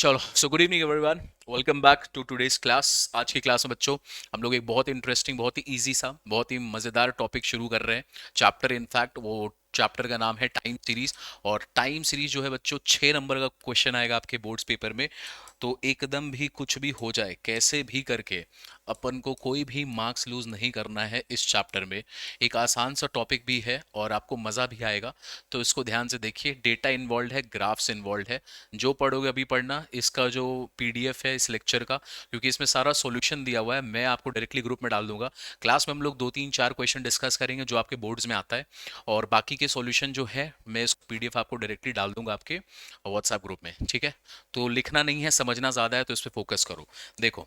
चलो, so good evening everyone. Welcome back to today's class. आज की क्लास में बच्चों हम लोग एक बहुत इंटरेस्टिंग, बहुत ही इजी सा, बहुत ही मज़ेदार टॉपिक शुरू कर रहे हैं। चैप्टर इनफैक्ट वो चैप्टर का नाम है टाइम सीरीज। और टाइम सीरीज जो है बच्चों 6 नंबर का क्वेश्चन आएगा आपके बोर्ड्स पेपर में। तो एकदम भी कुछ भी हो जाए, कैसे भी करके अपन को कोई भी मार्क्स लूज नहीं करना है इस चैप्टर में। एक आसान सा टॉपिक भी है और आपको मज़ा भी आएगा। तो इसको ध्यान से देखिए। डेटा इन्वॉल्व है, ग्राफ्स इन्वॉल्व है। जो पढ़ोगे अभी पढ़ना, इसका जो पीडीएफ है इस लेक्चर का, क्योंकि इसमें सारा सॉल्यूशन दिया हुआ है, मैं आपको डायरेक्टली ग्रुप में डाल दूंगा। क्लास में हम लोग 2 3 4 क्वेश्चन डिस्कस करेंगे जो आपके बोर्ड्स में आता है, और बाकी के सॉल्यूशन जो है मैं इस पीडीएफ आपको डायरेक्टली डाल दूंगा आपके व्हाट्सएप ग्रुप में। ठीक है, तो लिखना नहीं है, समझना ज़्यादा है, तो इस पर फोकस करो। देखो,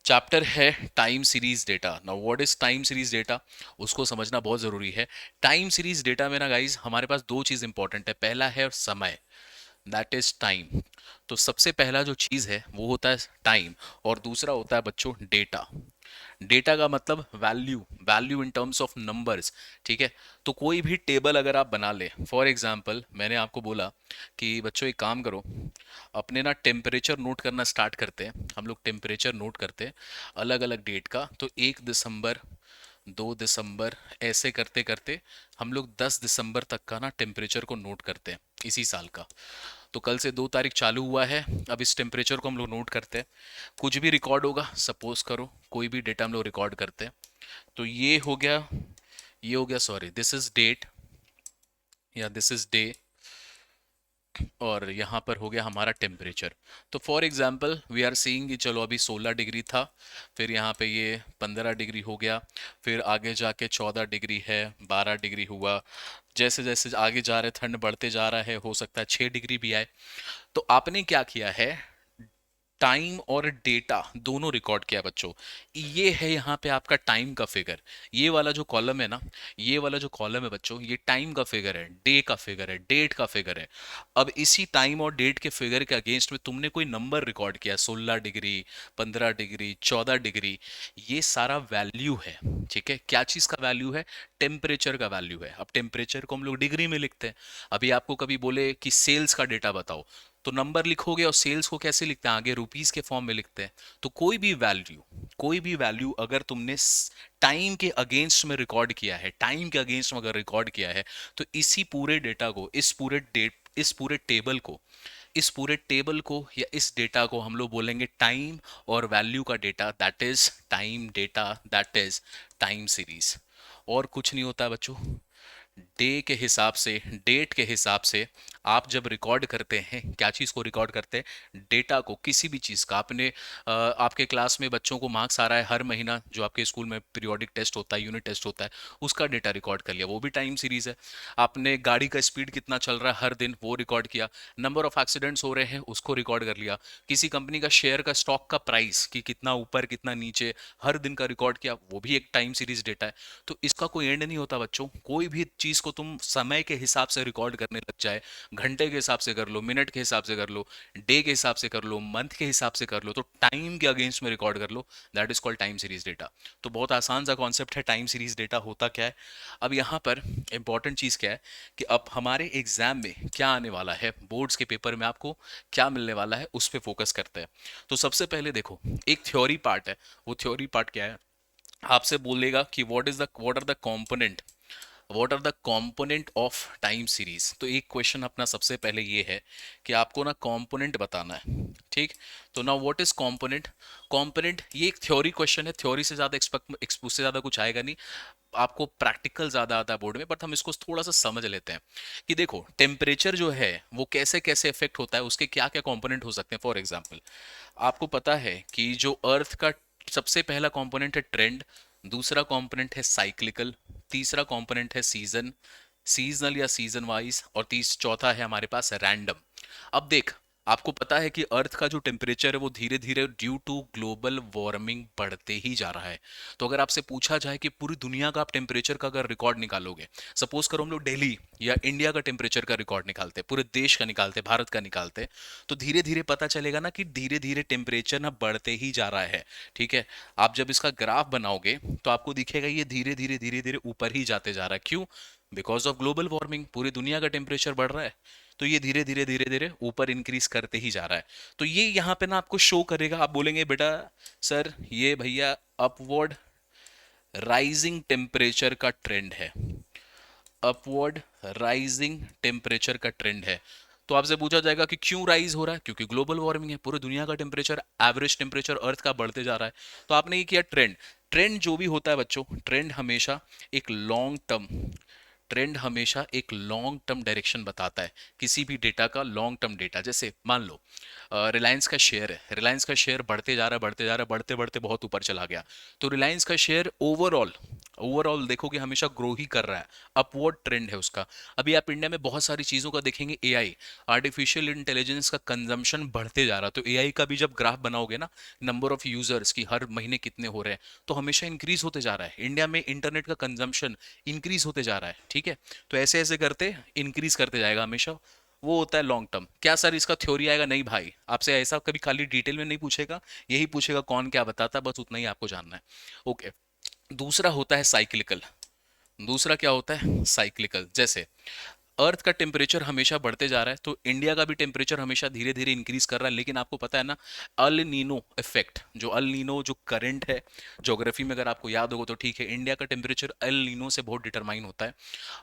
चैप्टर है time series data. Now what is time series data, उसको समझना बहुत ज़रूरी है। टाइम सीरीज डेटा में ना गाइज हमारे पास दो चीज़ इंपॉर्टेंट है। पहला है समय, दैट इज टाइम। तो सबसे पहला जो चीज़ है वो होता है टाइम, और दूसरा होता है बच्चों डेटा। डेटा का मतलब value, value in terms of numbers. ठीक है, तो कोई भी टेबल अगर आप बना ले, फॉर एग्जांपल मैंने आपको बोला कि बच्चों एक काम करो, अपने ना टेम्परेचर नोट करना स्टार्ट करते हैं। हम लोग टेम्परेचर नोट करते हैं अलग अलग डेट का। तो 1 दिसंबर, 2 दिसंबर, ऐसे करते करते हम लोग 10 दिसंबर तक का ना टेम्परेचर को नोट करते हैं इसी साल का। तो कल से 2 तारीख चालू हुआ है। अब इस टेम्परेचर को हम लोग नोट करते हैं। कुछ भी रिकॉर्ड होगा, सपोज करो कोई भी डेटा हम लोग रिकॉर्ड करते हैं। तो ये हो गया, ये हो गया, सॉरी, दिस इज डेट या दिस इज डे, और यहाँ पर हो गया हमारा टेम्परेचर। तो for example we are seeing कि चलो अभी 16 डिग्री था, फिर यहाँ पे ये 15 डिग्री हो गया, फिर आगे जाके 14 डिग्री है, 12 डिग्री हुआ। जैसे जैसे आगे जा रहे ठंड बढ़ते जा रहा है, हो सकता है 6 डिग्री भी आए। तो आपने क्या किया है, टाइम और डेटा दोनों रिकॉर्ड किया बच्चों। ये है यहाँ पे आपका टाइम का फिगर। ये वाला जो कॉलम है ना, ये वाला जो कॉलम है बच्चों, ये टाइम का फिगर है, डे का फिगर है, डेट का फिगर है। अब इसी टाइम और डेट के फिगर के अगेंस्ट में तुमने कोई नंबर रिकॉर्ड किया, 16 डिग्री, 15 डिग्री, 14 डिग्री, ये सारा वैल्यू है। ठीक है, क्या चीज का वैल्यू है, टेम्परेचर का वैल्यू है। अब टेम्परेचर को हम लोग डिग्री में लिखते हैं। अभी आपको कभी बोले कि सेल्स का डेटा बताओ, तो नंबर लिखोगे, और सेल्स को कैसे लिखते हैं, आगे रुपीस के फॉर्म में लिखते हैं। तो कोई भी वैल्यू, कोई भी वैल्यू अगर तुमने टाइम के अगेंस्ट में रिकॉर्ड किया है, टाइम के अगेंस्ट में अगर रिकॉर्ड किया है, तो इसी पूरे डेटा को, इस पूरे डेट, इस पूरे टेबल को, इस पूरे टेबल को या इस डेटा को हम लोग बोलेंगे टाइम और वैल्यू का data, that is time data, that is time series. और कुछ नहीं होता बच्चों। डे के हिसाब से, डेट के हिसाब से आप जब रिकॉर्ड करते हैं, क्या चीज़ को रिकॉर्ड करते हैं, डेटा को, किसी भी चीज़ का। आपने आपके क्लास में बच्चों को मार्क्स आ रहा है हर महीना, जो आपके स्कूल में पीरियोडिक टेस्ट होता है, यूनिट टेस्ट होता है, उसका डेटा रिकॉर्ड कर लिया, वो भी टाइम सीरीज है। आपने गाड़ी का स्पीड कितना चल रहा है हर दिन, वो रिकॉर्ड किया। नंबर ऑफ एक्सीडेंट्स हो रहे हैं, उसको रिकॉर्ड कर लिया। किसी कंपनी का शेयर का, स्टॉक का प्राइस कि कितना ऊपर कितना नीचे, हर दिन का रिकॉर्ड किया, वो भी एक टाइम सीरीज डेटा है। तो इसका कोई एंड नहीं होता बच्चों। कोई भी चीज को तुम समय के हिसाब से रिकॉर्ड करने लग जाए, घंटे के हिसाब से कर लो, मिनट के हिसाब से कर लो, डे के हिसाब से कर लो, मंथ के हिसाब से कर लो, तो टाइम के अगेंस्ट में रिकॉर्ड कर लो, that is called time series data. तो बहुत आसान सा कॉन्सेप्ट है टाइम सीरीज डेटा होता क्या है। अब यहाँ पर इंपॉर्टेंट चीज क्या है कि अब हमारे एग्जाम में क्या आने वाला है, बोर्ड्स के पेपर में आपको क्या मिलने वाला है, उस पर फोकस करते हैं। तो सबसे पहले देखो, एक थ्योरी पार्ट है। वो थ्योरी पार्ट क्या है, आपसे बोलेगा कि what are the component of time series. तो एक क्वेश्चन अपना सबसे पहले ये है कि आपको ना कंपोनेंट बताना है। ठीक, तो ना व्हाट इज कंपोनेंट। कंपोनेंट ये एक थ्योरी क्वेश्चन है, थ्योरी से ज्यादा एक्सपेक्ट, उससे ज्यादा कुछ आएगा नहीं। आपको प्रैक्टिकल ज्यादा आता है बोर्ड में, बट हम इसको थोड़ा सा समझ लेते हैं कि देखो टेम्परेचर जो है वो कैसे कैसे इफेक्ट होता है, उसके क्या क्या कंपोनेंट हो सकते हैं। फॉर एग्जांपल आपको पता है कि जो अर्थ का सबसे पहला कंपोनेंट है ट्रेंड, दूसरा कंपोनेंट है साइक्लिकल, तीसरा कंपोनेंट है सीजनल या सीजन वाइज, और चौथा है हमारे पास रैंडम। अब देख, आपको पता है कि अर्थ का जो टेम्परेचर है वो धीरे धीरे ड्यू टू ग्लोबल वार्मिंग बढ़ते ही जा रहा है। तो अगर आपसे पूछा जाए कि पूरी दुनिया का आप टेम्परेचर का अगर रिकॉर्ड निकालोगे, सपोज करो हम लोग दिल्ली या इंडिया का टेम्परेचर का रिकॉर्ड निकालते, पूरे देश का निकालते, भारत का निकालते, तो धीरे धीरे पता चलेगा ना कि धीरे धीरे टेम्परेचर ना बढ़ते ही जा रहा है। ठीक है, आप जब इसका ग्राफ बनाओगे तो आपको दिखेगा ये धीरे धीरे ऊपर ही जाते जा रहा है। क्यों? बिकॉज ऑफ ग्लोबल वार्मिंग, पूरी दुनिया का टेम्परेचर बढ़ रहा है, तो ये धीरे धीरे ऊपर इंक्रीज करते ही जा रहा है। तो ये यहाँ पे ना आपको शो करेगा, आप बोलेंगे बेटा सर ये भैया अपवर्ड राइजिंग टेम्परेचर का ट्रेंड है, अपवर्ड राइजिंग टेम्परेचर का ट्रेंड है। तो आपसे पूछा जाएगा कि क्यों राइज हो रहा है, क्योंकि ग्लोबल वार्मिंग है, पूरी दुनिया का टेम्परेचर, एवरेज टेम्परेचर अर्थ का बढ़ते जा रहा है। तो आपने ये किया ट्रेंड। ट्रेंड जो भी होता है बच्चों, ट्रेंड हमेशा एक लॉन्ग टर्म, ट्रेंड हमेशा एक लॉन्ग टर्म डायरेक्शन बताता है, किसी भी डेटा का लॉन्ग टर्म डेटा। जैसे मान लो रिलायंस का शेयर है, रिलायंस का शेयर बढ़ते जा रहा है, बढ़ते जा रहा है, बढ़ते बढ़ते बहुत ऊपर चला गया, तो रिलायंस का शेयर ओवरऑल, ओवरऑल देखोगे हमेशा ग्रो ही कर रहा है, अपवर्ड ट्रेंड है उसका। अभी आप इंडिया में बहुत सारी चीज़ों का देखेंगे, एआई, आर्टिफिशियल इंटेलिजेंस का कंजम्पशन बढ़ते जा रहा है, तो एआई का भी जब ग्राफ बनाओगे ना, नंबर ऑफ यूजर्स की हर महीने कितने हो रहे हैं, तो हमेशा इंक्रीज होते जा रहा है। इंडिया में इंटरनेट का कंजम्पशन इंक्रीज होते जा रहा है। ठीक है, तो ऐसे ऐसे करते इंक्रीज करते जाएगा हमेशा, वो होता है लॉन्ग टर्म। क्या सर इसका थ्योरी आएगा? नहीं भाई, आपसे ऐसा कभी खाली डिटेल में नहीं पूछेगा, यही पूछेगा कौन क्या बताता, बस उतना ही आपको जानना है। ओके, दूसरा होता है साइक्लिकल। दूसरा क्या होता है? साइक्लिकल। जैसे अर्थ का टेम्परेचर हमेशा बढ़ते जा रहा है, तो इंडिया का भी टेम्परेचर हमेशा धीरे धीरे इंक्रीज कर रहा है, लेकिन आपको पता है ना, अल नीनो इफेक्ट, जो अल नीनो जो करंट है, ज्योग्राफी में अगर आपको याद होगा तो ठीक है, इंडिया का टेम्परेचर अल नीनो से बहुत डिटरमाइन होता है।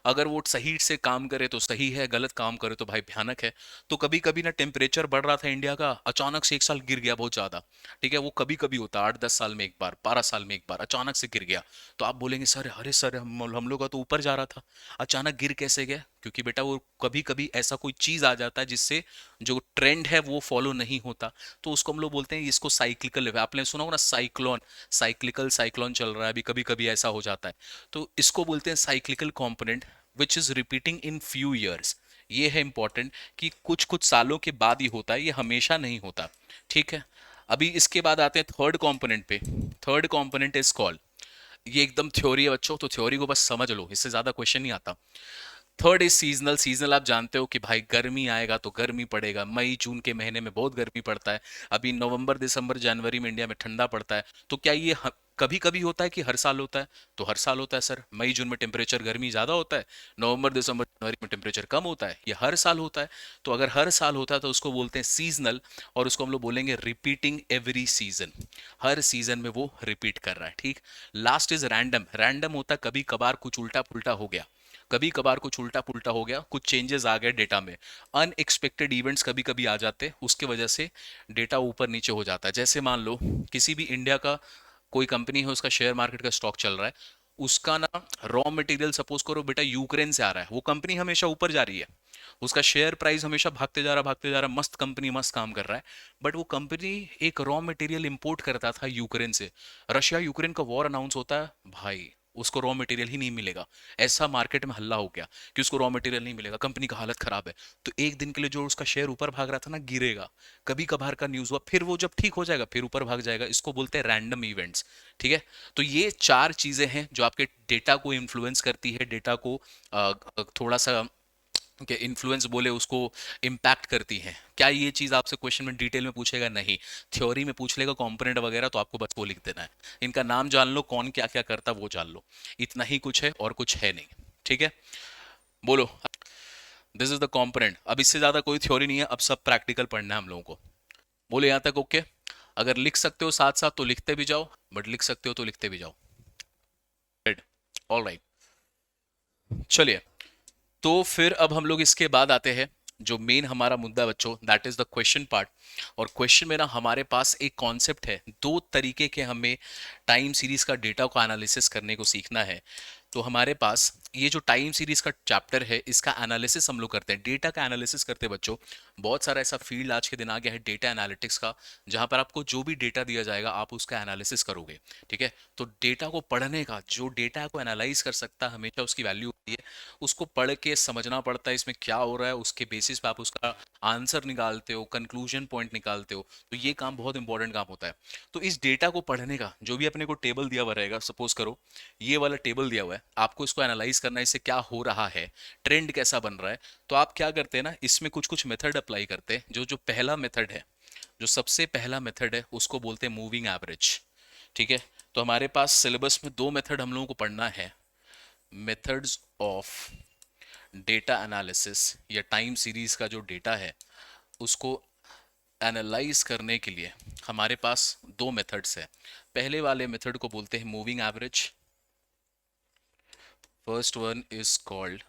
अगर वो सही से काम करे तो सही है, गलत काम करे तो भाई भयानक है। तो कभी कभी ना टेम्परेचर बढ़ रहा था इंडिया का, अचानक से एक साल गिर गया बहुत ज्यादा। ठीक है, वो कभी कभी होता है, 8-10 साल में एक बार, 12 साल में एक बार अचानक से गिर गया। तो आप बोलेंगे सर, अरे सर हम लोग का तो ऊपर जा रहा था, अचानक गिर कैसे गया? क्योंकि बेटा वो कभी कभी ऐसा कोई चीज आ जाता है जिससे जो ट्रेंड है वो फॉलो नहीं होता, तो उसको हम लोग बोलते हैं, इसको साइक्लिकल। आपने सुना होगा ना साइक्लोन, साइक्लिकल साइक्लोन चल रहा है अभी, कभी कभी ऐसा हो जाता है, तो इसको बोलते हैं cyclical component which is repeating in few years. ये है इंपॉर्टेंट कि कुछ कुछ सालों के बाद ही होता है, ये हमेशा नहीं होता। ठीक है, अभी इसके बाद आते हैं थर्ड कंपोनेंट पे। थर्ड कंपोनेंट इज कॉल्ड, ये एकदम थ्योरी है बच्चों, तो थ्योरी को बस समझ लो, इससे ज्यादा क्वेश्चन नहीं आता। Third is seasonal. सीजनल आप जानते हो कि भाई गर्मी आएगा तो गर्मी पड़ेगा, मई जून के महीने में बहुत गर्मी पड़ता है, अभी नवंबर दिसंबर जनवरी में इंडिया में ठंडा पड़ता है। तो क्या ये कभी कभी होता है कि हर साल होता है? तो हर साल होता है सर, मई जून में टेम्परेचर गर्मी ज्यादा होता है, नवंबर दिसंबर जनवरी में टेम्परेचर कम होता है, ये हर साल होता है। तो अगर हर साल होता है तो उसको बोलते हैं सीजनल, और उसको हम लोग बोलेंगे रिपीटिंग एवरी सीजन, हर सीजन में वो रिपीट कर रहा है। ठीक, लास्ट इज रैंडम। रैंडम होता है कभी कभार कुछ उल्टा पुल्टा हो गया, कभी कभार कुछ उल्टा पुल्टा हो गया, कुछ चेंजेस आ गए डेटा में, अनएक्सपेक्टेड इवेंट्स कभी कभी आ जाते हैं, उसके वजह से डेटा ऊपर नीचे हो जाता है। जैसे मान लो किसी भी इंडिया का कोई कंपनी है, उसका शेयर मार्केट का स्टॉक चल रहा है, उसका ना रॉ मटेरियल सपोज करो बेटा यूक्रेन से आ रहा है, वो कंपनी हमेशा ऊपर जा रही है, उसका शेयर प्राइस हमेशा भागते जा रहा, भागते जा रहा, मस्त कंपनी मस्त काम कर रहा है, बट वो कंपनी एक रॉ मटेरियल इंपोर्ट करता था यूक्रेन से, रशिया यूक्रेन का वॉर अनाउंस होता है, भाई उसको रॉ मटेरियल ही नहीं मिलेगा, ऐसा मार्केट में हल्ला हो गया कि उसको रॉ मटेरियल नहीं मिलेगा, कंपनी का हालत खराब है, तो एक दिन के लिए जो उसका शेयर ऊपर भाग रहा था ना, गिरेगा। कभी कभार का न्यूज हुआ, फिर वो जब ठीक हो जाएगा फिर ऊपर भाग जाएगा, इसको बोलते हैं रैंडम इवेंट्स। ठीक है, तो ये चार चीजें हैं जो आपके डेटा को इन्फ्लुएंस करती है, डेटा को थोड़ा सा के इन्फ्लुएंस बोले उसको इम्पैक्ट करती हैं। क्या ये चीज़ आपसे क्वेश्चन में डिटेल में पूछेगा? नहीं, थ्योरी में पूछ लेगा कंपोनेंट वगैरह, तो आपको बस वो लिख देना है, इनका नाम जान लो, कौन क्या क्या करता वो जान लो, इतना ही कुछ है और कुछ है नहीं। ठीक है, बोलो, दिस इज द कंपोनेंट। अब इससे ज़्यादा कोई थ्योरी नहीं है, अब सब प्रैक्टिकल पढ़ना है हम लोगों को। बोलो यहाँ तक ओके? अगर लिख सकते हो साथ साथ तो लिखते भी जाओ, बट लिख सकते हो तो लिखते भी जाओ। ऑल राइट, चलिए, तो फिर अब हम लोग इसके बाद आते हैं जो मेन हमारा मुद्दा बच्चों, that is the question part. और क्वेश्चन में ना हमारे पास एक कॉन्सेप्ट है, दो तरीके के हमें टाइम सीरीज का डेटा को एनालिसिस करने को सीखना है। तो हमारे पास ये जो टाइम सीरीज का चैप्टर है, इसका एनालिसिस हम लोग करते हैं, डेटा का एनालिसिस करते हैं बच्चों। बहुत सारा ऐसा फील्ड आज के दिन आ गया है डेटा एनालिटिक्स का, जहां पर आपको जो भी डेटा दिया जाएगा आप उसका एनालिसिस करोगे। ठीक है, तो डेटा को पढ़ने का, जो डेटा को एनालाइज कर सकता है हमेशा उसकी वैल्यू होती है। उसको पढ़ के समझना पड़ता है इसमें क्या हो रहा है, उसके बेसिस पे आप उसका आंसर निकालते हो, कंक्लूजन पॉइंट निकालते हो। तो ये काम बहुत इंपॉर्टेंट काम होता है। तो इस डेटा को पढ़ने का जो भी अपने को टेबल दिया हुआ रहेगा, सपोज करो ये वाला टेबल दिया हुआ है, आपको इसको एनालाइज करना है, इससे क्या हो रहा है, ट्रेंड कैसा बन रहा है। तो आप क्या करते हैं ना, इसमें कुछ कुछ मेथड अप्लाई करते हैं। जो जो पहला मेथड है, जो सबसे पहला मेथड है, उसको बोलते हैं मूविंग एवरेज। ठीक है, तो हमारे पास सिलेबस में दो मेथड हम लोगों को पढ़ना है, मेथड्स ऑफ डेटा एनालिसिस, या टाइम सीरीज का जो डेटा है उसको एनालाइज करने के लिए हमारे पास दो मेथड्स है। पहले वाले मेथड को बोलते हैं moving average, first one is called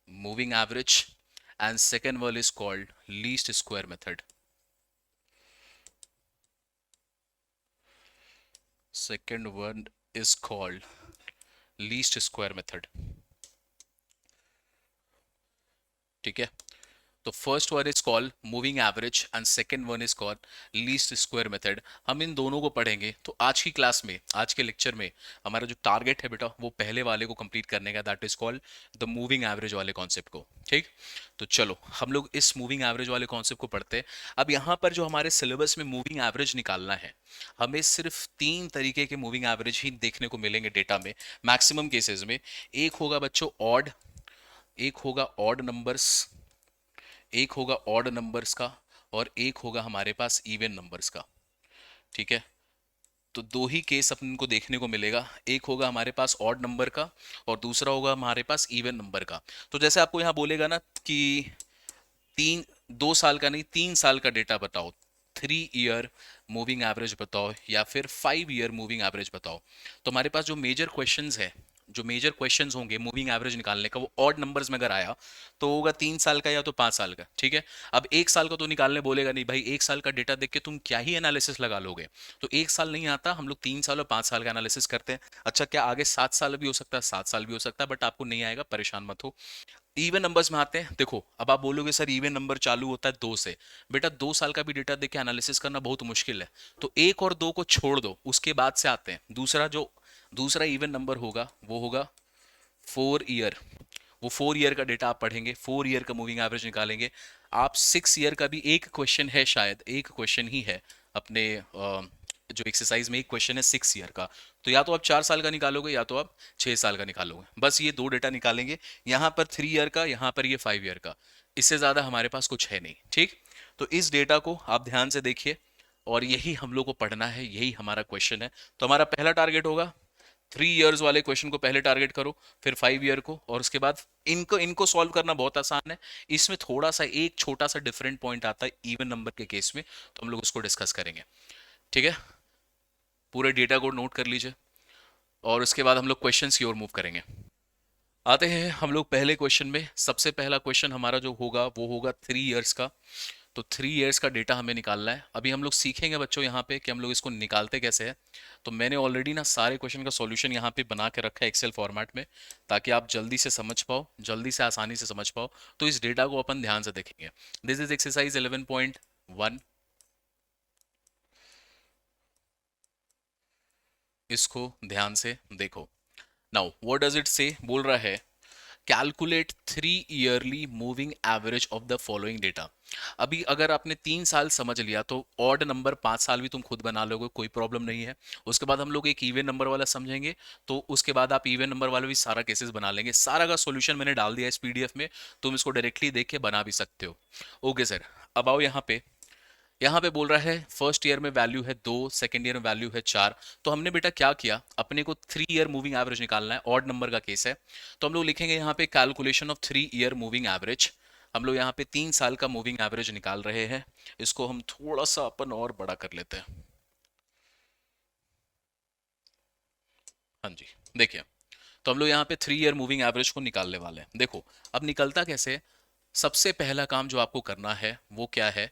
moving average, and second one is called least square method. Second one is called least square method. ठीक है, तो first one is called moving average and second one is called least square method. हम इन दोनों को पढ़ेंगे। तो आज की क्लास में, आज के लेक्चर में हमारा जो टारगेट है बेटा, वो पहले वाले को कंप्लीट करने का, that is called the moving average वाले कॉन्सेप्ट को। ठीक, तो चलो हम लोग इस मूविंग एवरेज वाले कॉन्सेप्ट को पढ़ते हैं। अब यहाँ पर जो हमारे सिलेबस में मूविंग एवरेज निकालना है, हमें सिर्फ तीन तरीके के मूविंग एवरेज ही देखने को मिलेंगे डेटा में, मैक्सिमम केसेस में। एक होगा बच्चों ऑड, एक होगा ऑड नंबर्स, एक होगा ऑड नंबर्स का, और एक होगा हमारे पास इवन नंबर्स का। ठीक है, तो दो ही केस अपन को देखने को मिलेगा, एक होगा हमारे पास ऑड नंबर का और दूसरा होगा हमारे पास इवन नंबर का। तो जैसे आपको यहाँ बोलेगा ना कि तीन, 2 साल का नहीं 3 साल का डेटा बताओ, 3 ईयर मूविंग एवरेज बताओ, या फिर 5 ईयर मूविंग एवरेज बताओ। तो हमारे पास जो मेजर क्वेश्चंस है, जो मेजर क्वेश्चंस होंगे मूविंग एवरेज निकालने का, वो ऑड नंबर्स में अगर आया तो होगा 3 साल का या तो 5 साल का। ठीक है, अब 1 साल का तो निकालने बोलेगा नहीं भाई, 1 साल का डेटा देख के तुम क्या ही एनालिसिस लगा लोगे। तो 1 साल नहीं आता, हम लोग 3 साल और 5 साल का एनालिसिस करते हैं। अच्छा, क्या आगे 7 साल भी हो सकता है? 7 साल भी हो सकता है, बट आपको नहीं आएगा, परेशान मत हो। इवन नंबर्स में आते हैं। देखो, अब आप बोलोगे सर इवन नंबर चालू होता है 2 से। बेटा 2 साल का भी डेटा देके एनालिसिस करना बहुत मुश्किल है, तो 1 और 2 को छोड़ दो, उसके बाद से आते हैं दूसरा। जो दूसरा इवन नंबर होगा वो होगा 4 ईयर। वो 4 ईयर का डेटा आप पढ़ेंगे, 4 ईयर का मूविंग एवरेज निकालेंगे। आप 6 ईयर का भी एक क्वेश्चन है, शायद एक क्वेश्चन ही है अपने जो एक्सरसाइज में, एक क्वेश्चन है 6 ईयर का। तो या तो आप 4 साल का निकालोगे या तो आप 6 साल का निकालोगे, बस ये दो डेटा निकालेंगे। यहाँ पर 3 ईयर का, यहाँ पर ये 5 ईयर का, इससे ज्यादा हमारे पास कुछ है नहीं। ठीक, तो इस डेटा को आप ध्यान से देखिए, और यही हम लोग को पढ़ना है, यही हमारा क्वेश्चन है। तो हमारा पहला टारगेट होगा 3 ईयर्स वाले क्वेश्चन को पहले टारगेट करो, फिर 5 ईयर को, और उसके बाद इनको इनको सॉल्व करना बहुत आसान है। इसमें थोड़ा सा एक छोटा सा डिफरेंट पॉइंट आता है इवन नंबर के केस में, तो हम लोग उसको डिस्कस करेंगे। ठीक है, पूरे डेटा को नोट कर लीजिए, और उसके बाद हम लोग क्वेश्चंस की ओर मूव करेंगे। आते हैं हम लोग पहले क्वेश्चन में। सबसे पहला क्वेश्चन हमारा जो होगा वो होगा 3 ईयर्स का। तो 3 ईयर्स का डेटा हमें निकालना है। अभी हम लोग सीखेंगे बच्चों यहाँ पे कि हम लोग इसको निकालते कैसे हैं। तो मैंने ऑलरेडी ना सारे क्वेश्चन का सॉल्यूशन यहाँ पे बना के रखा है एक्सेल फॉर्मेट में, ताकि आप जल्दी से समझ पाओ, जल्दी से आसानी से समझ पाओ। तो इस डेटा को अपन ध्यान से देखेंगे। This is exercise 11.1। इसको ध्यान से देखो। नाउ व्हाट डज इट से, बोल रहा है calculate 3 yearly moving average of the following data. अभी अगर आपने 3 साल समझ लिया तो ऑड नंबर 5 साल भी तुम खुद बना लोगे, कोई प्रॉब्लम नहीं है। उसके बाद हम लोग एक इवन नंबर वाला समझेंगे, तो उसके बाद आप इवन नंबर वाला भी सारा केसेस बना लेंगे। सारा का सॉल्यूशन मैंने डाल दिया इस पीडीएफ में, तुम इसको डायरेक्टली देख के बना भी सकते हो। ओके सर, अब आओ यहाँ पे। यहाँ पे बोल रहा है फर्स्ट ईयर में वैल्यू है 2, सेकेंड ईयर में वैल्यू है 4। तो हमने बेटा क्या किया, अपने को 3 ईयर मूविंग एवरेज निकालना है, ऑड नंबर का केस है। तो हम लोग लिखेंगे यहाँ पे calculation of 3 year moving average. हम लोग यहाँ पे 3 साल का मूविंग एवरेज निकाल रहे हैं। इसको हम थोड़ा सा अपन और बड़ा कर लेते हैं। हाँ जी, देखिए, तो हम लोग यहाँ पे 3 ईयर मूविंग एवरेज को निकालने वाले हैं। देखो अब निकलता कैसे है, सबसे पहला काम जो आपको करना है वो क्या है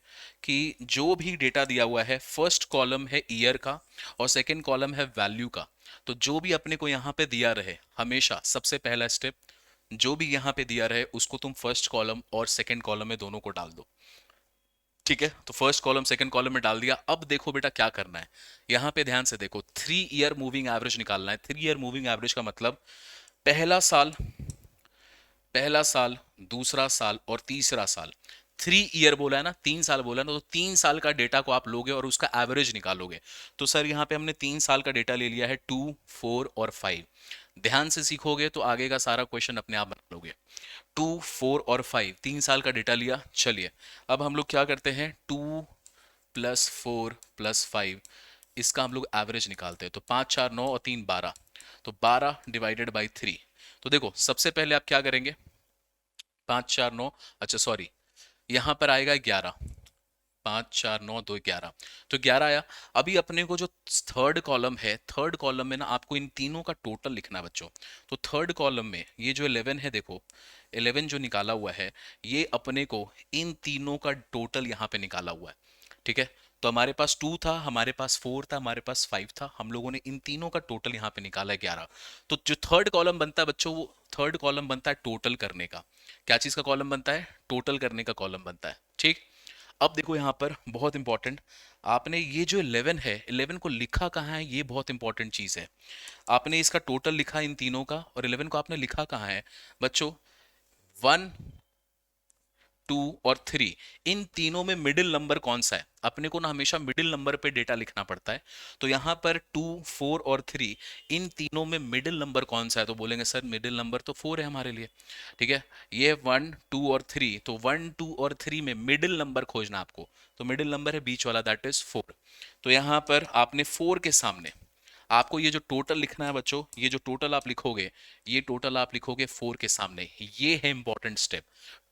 कि जो भी डेटा दिया हुआ है, फर्स्ट कॉलम है ईयर का और सेकंड कॉलम है वैल्यू का। तो जो भी अपने को यहाँ पे दिया रहे, हमेशा सबसे पहला स्टेप, जो भी यहाँ पे दिया रहे उसको तुम फर्स्ट कॉलम और सेकंड कॉलम में दोनों को डाल दो। ठीक है, तो फर्स्ट कॉलम सेकंड कॉलम में डाल दिया। अब देखो बेटा क्या करना है, यहाँ पे ध्यान से देखो, 3 ईयर मूविंग एवरेज निकालना है। 3 ईयर मूविंग एवरेज का मतलब पहला साल, पहला साल, दूसरा साल और तीसरा साल। 3 ईयर बोला है ना, 3 साल बोला है ना, तो 3 साल का डेटा को आप लोगे और उसका एवरेज निकालोगे। तो सर यहाँ पे हमने 3 साल का डेटा ले लिया है, 2, 4 और 5। ध्यान से सीखोगे तो आगे का सारा क्वेश्चन अपने आप बना लोगे। 2, 4 और 5, 3 साल का डेटा लिया। चलिए अब हम लोग क्या करते हैं, 2 + 4 + 5, इसका हम लोग एवरेज निकालते हैं। तो 5, 4, 9 और 3, 12। तो 12/3। तो देखो सबसे पहले आप क्या करेंगे, 5, 4, 9, अच्छा सॉरी, यहां पर आएगा 11। 5, 4, 9, 2, 11। तो 11 आया। अभी अपने को जो थर्ड कॉलम है, थर्ड कॉलम में ना आपको इन तीनों का टोटल लिखना है बच्चों। तो थर्ड कॉलम में ये जो 11 है, देखो 11 जो निकाला हुआ है, ये अपने को इन तीनों का टोटल यहाँ पे निकाला हुआ है। ठीक है, तो हमारे पास 2 था, हमारे पास 4 था, हमारे पास 5 था, हम लोगों ने इन तीनों का टोटल यहाँ पे निकाला है 11। तो जो थर्ड कॉलम बनता है बच्चों, वो थर्ड कॉलम बनता है टोटल करने का। क्या चीज का कॉलम बनता है, टोटल करने का कॉलम बनता है। ठीक, अब देखो यहाँ पर बहुत इंपॉर्टेंट, आपने ये जो 11 है, 11 को लिखा कहाँ है, ये बहुत इंपॉर्टेंट चीज है। आपने इसका टोटल लिखा इन तीनों का, और 11 को आपने लिखा कहाँ है बच्चों, 1, 2 और 3, इन तीनों में मिडिल नंबर कौन सा है। अपने को ना हमेशा मिडिल नंबर पे डेटा लिखना पड़ता है। तो यहाँ पर 2, 4 और 3, इन तीनों में मिडिल नंबर कौन सा है, तो बोलेंगे सर मिडिल नंबर तो 4 है हमारे लिए। ठीक है, ये 1, 2 और 3, तो 1, 2 और 3 में मिडिल नंबर खोजना आपको। तो मिडिल नंबर है बीच वाला, दैट इज 4। तो यहाँ पर आपने 4 के सामने आपको ये जो टोटल लिखना है बच्चों, ये जो टोटल आप लिखोगे, ये टोटल आप लिखोगे 4 के सामने। ये है इंपॉर्टेंट स्टेप।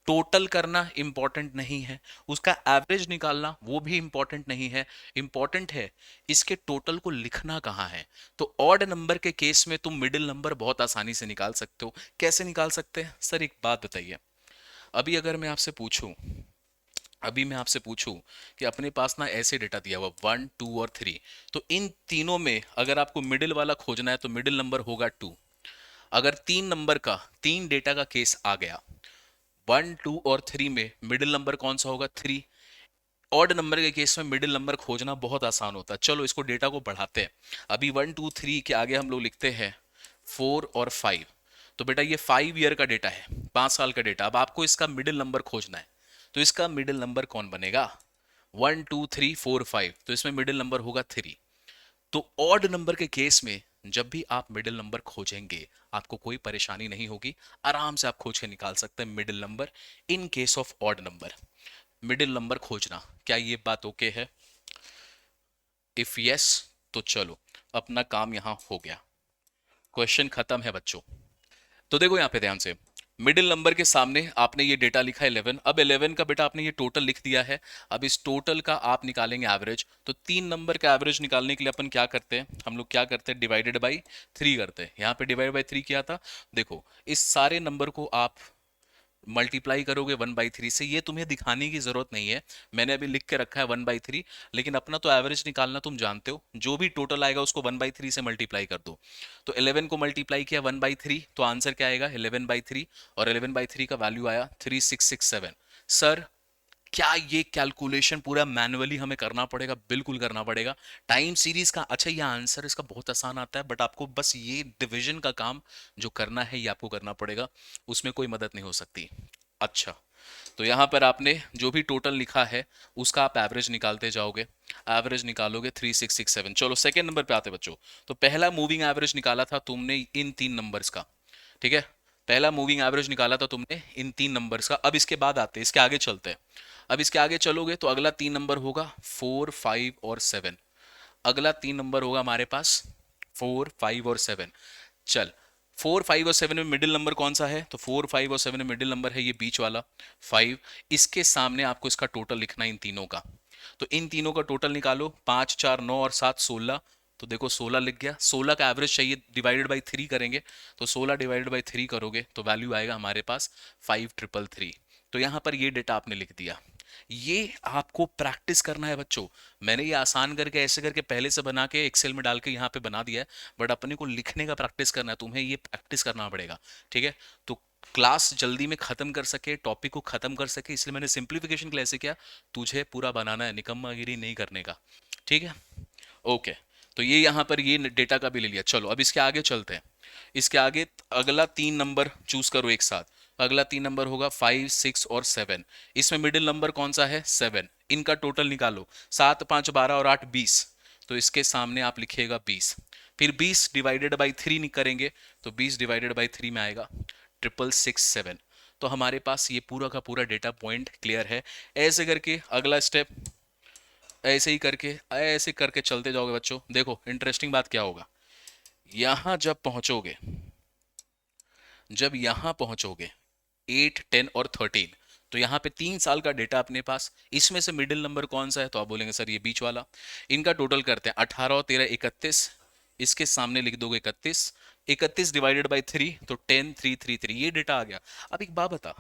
टोटल करना इंपॉर्टेंट नहीं है, उसका एवरेज निकालना वो भी इंपॉर्टेंट नहीं है। इंपॉर्टेंट है इसके टोटल को लिखना कहाँ है। तो ऑड नंबर के केस में तुम मिडिल नंबर बहुत आसानी से निकाल सकते हो। कैसे निकाल सकते हैं सर, एक बात बताइए। अभी अगर मैं आपसे पूछूं, अभी मैं आपसे पूछूं कि अपने पास ना ऐसे डेटा दिया हुआ 1, 2 और 3, तो इन तीनों में अगर आपको मिडिल वाला खोजना है तो मिडिल नंबर होगा 2। अगर 3 नंबर का, 3 डेटा का केस आ गया, 1, 2 और 3 में मिडिल नंबर कौन सा होगा, 3। ऑड नंबर के केस में मिडिल नंबर खोजना बहुत आसान होता है। चलो इसको डेटा को बढ़ाते हैं। अभी 1, 2, 3 के आगे हम लोग लिखते हैं 4 और 5। तो बेटा ये 5 ईयर का डेटा है, 5 साल का डेटा। अब आपको इसका मिडिल नंबर खोजना है। तो इसका मिडिल नंबर कौन बनेगा, 1, 2, 3, 4, 5, तो इसमें मिडिल नंबर होगा 3। तो ऑड नंबर के केस में जब भी आप मिडिल नंबर खोजेंगे, आपको कोई परेशानी नहीं होगी, आराम से आप खोज के निकाल सकते हैं middle number. In case of odd number middle number खोजना, क्या ये बात ओके है? इफ यस, तो चलो अपना काम यहां हो गया, क्वेश्चन खत्म है बच्चों। तो देखो यहाँ पे ध्यान से, मिडिल नंबर के सामने आपने ये डेटा लिखा है 11। अब 11 का बेटा आपने ये टोटल लिख दिया है। अब इस टोटल का आप निकालेंगे एवरेज। तो 3 नंबर का एवरेज निकालने के लिए अपन क्या करते हैं, हम लोग क्या करते हैं, डिवाइडेड बाई 3 करते हैं। यहाँ पे डिवाइड बाई 3 किया था। देखो इस सारे नंबर को आप मल्टीप्लाई करोगे 1/3 से। ये तुम्हें दिखाने की जरूरत नहीं है, मैंने अभी लिख के रखा है 1/3। लेकिन अपना तो एवरेज निकालना तुम जानते हो, जो भी टोटल आएगा उसको 1/3 से मल्टीप्लाई कर दो। तो 11 को मल्टीप्लाई किया 1/3, तो आंसर क्या आएगा, 11/3। और 11/3 का वैल्यू आया 3667। सर क्या ये कैलकुलेशन पूरा मैनुअली हमें करना पड़ेगा? बिल्कुल करना पड़ेगा। टाइम सीरीज का, अच्छा ये आंसर इसका बहुत आसान आता है, बट आपको बस ये डिवीजन का काम जो करना है ये आपको करना पड़ेगा, उसमें कोई मदद नहीं हो सकती। अच्छा, तो यहां पर आपने जो भी टोटल लिखा है उसका आप एवरेज निकालते जाओगे। एवरेज निकालोगे 3667। चलो सेकेंड नंबर पे आते बच्चों। तो पहला मूविंग एवरेज निकाला था तुमने इन 3 नंबर्स का। ठीक है, पहला मूविंग एवरेज निकाला था तुमने इन 3 नंबर्स का। अब इसके बाद आते हैं, इसके आगे चलते हैं। अब इसके आगे चलोगे तो अगला 3 नंबर होगा 4, 5 और 7। अगला 3 नंबर होगा हमारे पास 4, 5 और 7। चल 4, 5 और 7 में मिडिल नंबर कौन सा है, तो 4, 5 और 7 में मिडिल नंबर है ये बीच वाला 5। इसके सामने आपको इसका टोटल लिखना है इन तीनों का। तो इन तीनों का टोटल निकालो, 5, 4, 9 और 7, 16। तो देखो 16 लिख गया। 16 का एवरेज चाहिए, डिवाइडेड बाई 3 करेंगे। तो 16 डिवाइडेड बाई 3 करोगे तो वैल्यू आएगा हमारे पास 5333। तो यहां पर ये डेटा आपने लिख दिया। ये आपको प्रैक्टिस करना है बच्चों। मैंने ये आसान करके ऐसे करके पहले से बना के एक्सेल में डाल के यहाँ पे बना दिया है, बट अपने को लिखने का प्रैक्टिस करना है, तुम्हें ये प्रैक्टिस करना पड़ेगा। ठीक है, तो क्लास जल्दी में खत्म कर सके, टॉपिक को खत्म कर सके, इसलिए मैंने सिंप्लीफिकेशन के लिए ऐसे किया। तुझे पूरा बनाना है, निकम्मागिरी नहीं करने का। ठीक है, ओके। तो ये यहाँ पर ये डेटा का भी ले लिया। चलो अब इसके आगे चलते हैं। इसके आगे अगला 3 नंबर चूज करो एक साथ। अगला 3 नंबर होगा 5, 6 और 7। इसमें मिडिल नंबर कौन सा है? 7। इनका टोटल निकालो। 7, 5, 12 और 8, 20। तो इसके सामने आप लिखिएगा 20। फिर 20 डिवाइडेड बाई 3 नहीं करेंगे, तो 20 डिवाइडेड बाई 3 में आएगा 666, 7। तो हमारे पास ये पूरा का पूरा डेटा पॉइंट क्लियर है। ऐसे करके अगला स्टेप, ऐसे ही करके ऐसे करके चलते जाओगे बच्चों। देखो इंटरेस्टिंग बात क्या होगा, यहां जब पहुंचोगे, जब यहां पहुंचोगे 8, 10 और 13, तो यहाँ पे 3 साल का डेटा अपने पास। इसमें से मिडिल नंबर कौन सा है? तो आप बोलेंगे सर ये बीच वाला। इनका टोटल करते हैं 18 और 13, 31। इसके सामने लिख दोगे 31। 31 डिवाइडेड बाई 3, तो 10, 3, 3, 3। ये डेटा आ गया। अब एक बात बता,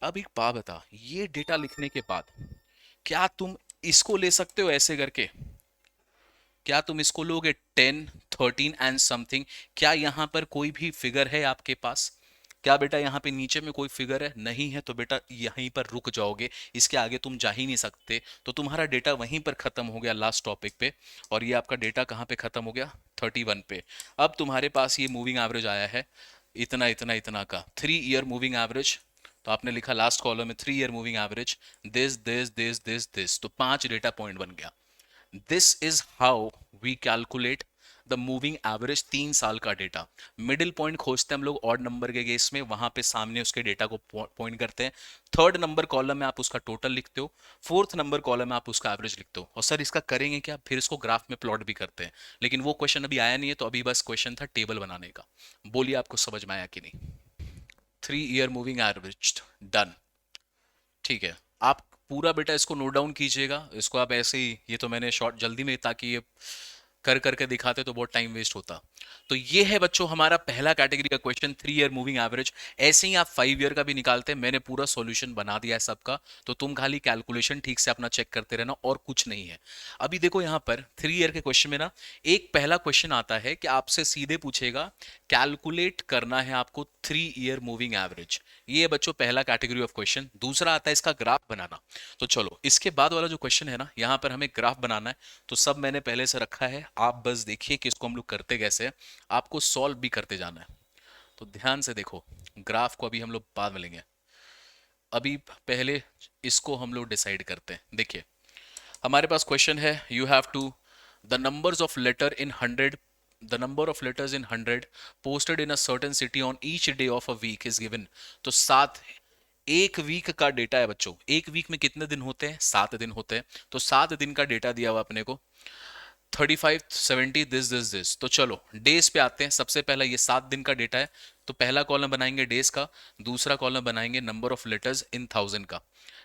अब एक बात बता, ये डेटा लिखने के बाद क्या तुम इसको ले सकते हो ऐसे करके? क्या तुम इसको लोगे 10, 13 एंड समथिंग? क्या यहां पर कोई भी फिगर है आपके पास? क्या बेटा यहाँ पे नीचे में कोई फिगर है? नहीं है, तो बेटा यहीं पर रुक जाओगे, इसके आगे तुम जा ही नहीं सकते। तो तुम्हारा डेटा वहीं पर खत्म हो गया लास्ट टॉपिक पे। और ये आपका डेटा कहाँ पे खत्म हो गया? 31 पे। अब तुम्हारे पास ये मूविंग एवरेज आया है इतना इतना इतना का, 3 ईयर मूविंग एवरेज। तो आपने लिखा लास्ट कॉलम में 3 ईयर मूविंग एवरेज, दिस, तो 5 डेटा पॉइंट बन गया। This is how we calculate the moving average 3 साल का डेटा। मिडिल पॉइंट खोजते हैं हम लोग ऑड नंबर के केस में, वहां पे सामने उसके डेटा को पॉइंट करते हैं। थर्ड नंबर कॉलम में आप उसका टोटल लिखते हो, फोर्थ नंबर कॉलम में आप उसका एवरेज लिखते हो। और सर इसका करेंगे क्या? फिर इसको ग्राफ में प्लॉट भी करते हैं, लेकिन वो क्वेश्चन अभी आया नहीं है, तो अभी बस क्वेश्चन था टेबल बनाने का। बोलिए आपको समझ में आया कि नहीं? 3 ईयर मूविंग एवरेज डन। ठीक है, आप पूरा बेटा इसको नोट डाउन कीजिएगा। इसको आप ऐसे ही, ये तो मैंने शॉर्ट जल्दी में, ताकि ये कर करके दिखाते तो बहुत टाइम वेस्ट होता। तो ये है बच्चों हमारा पहला कैटेगरी का क्वेश्चन, 3 ईयर मूविंग एवरेज। ऐसे ही आप 5 ईयर का भी निकालते हैं, मैंने पूरा सॉल्यूशन बना दिया है सबका। तो तुम खाली कैलकुलेशन ठीक से अपना चेक करते रहना, और कुछ नहीं है। अभी देखो यहाँ पर 3 ईयर के क्वेश्चन में ना, एक पहला क्वेश्चन आता है कि आपसे सीधे पूछेगा कैलकुलेट करना है आपको 3 ईयर मूविंग एवरेज। ये है बच्चों पहला कैटेगरी ऑफ क्वेश्चन। दूसरा आता है इसका ग्राफ बनाना। तो चलो इसके बाद वाला जो क्वेश्चन है ना, यहाँ पर हमें ग्राफ बनाना है। तो सब मैंने पहले से रखा है, आप बस देखिए कि इसको हम लोग करते कैसे हैं। आपको सॉल्व भी करते जाना है। तो ध्यान से देखो, ग्राफ को अभी हम लोग बाद में लेंगे, अभी पहले इसको हम लोग डिसाइड करते हैं। देखिए हमारे पास क्वेश्चन है, you have to the numbers of letter in 100, the number of letters in 100 posted in a certain city on each day of a week is given। तो 7, एक वीक का डेटा है बच्चों। एक वीक में कितने दिन होते हैं? 7 दिन होते हैं। तो 7 दिन का डेटा दिया हुआ अपने को, 35, 70, दिस। तो चलो डेज पे आते हैं। सबसे पहला ये 7 दिन का डेटा है, तो पहला कॉलम बनाएंगे डेज का, दूसरा कॉलम बनाएंगे नंबर ऑफ लेटर्स इन 1000 का।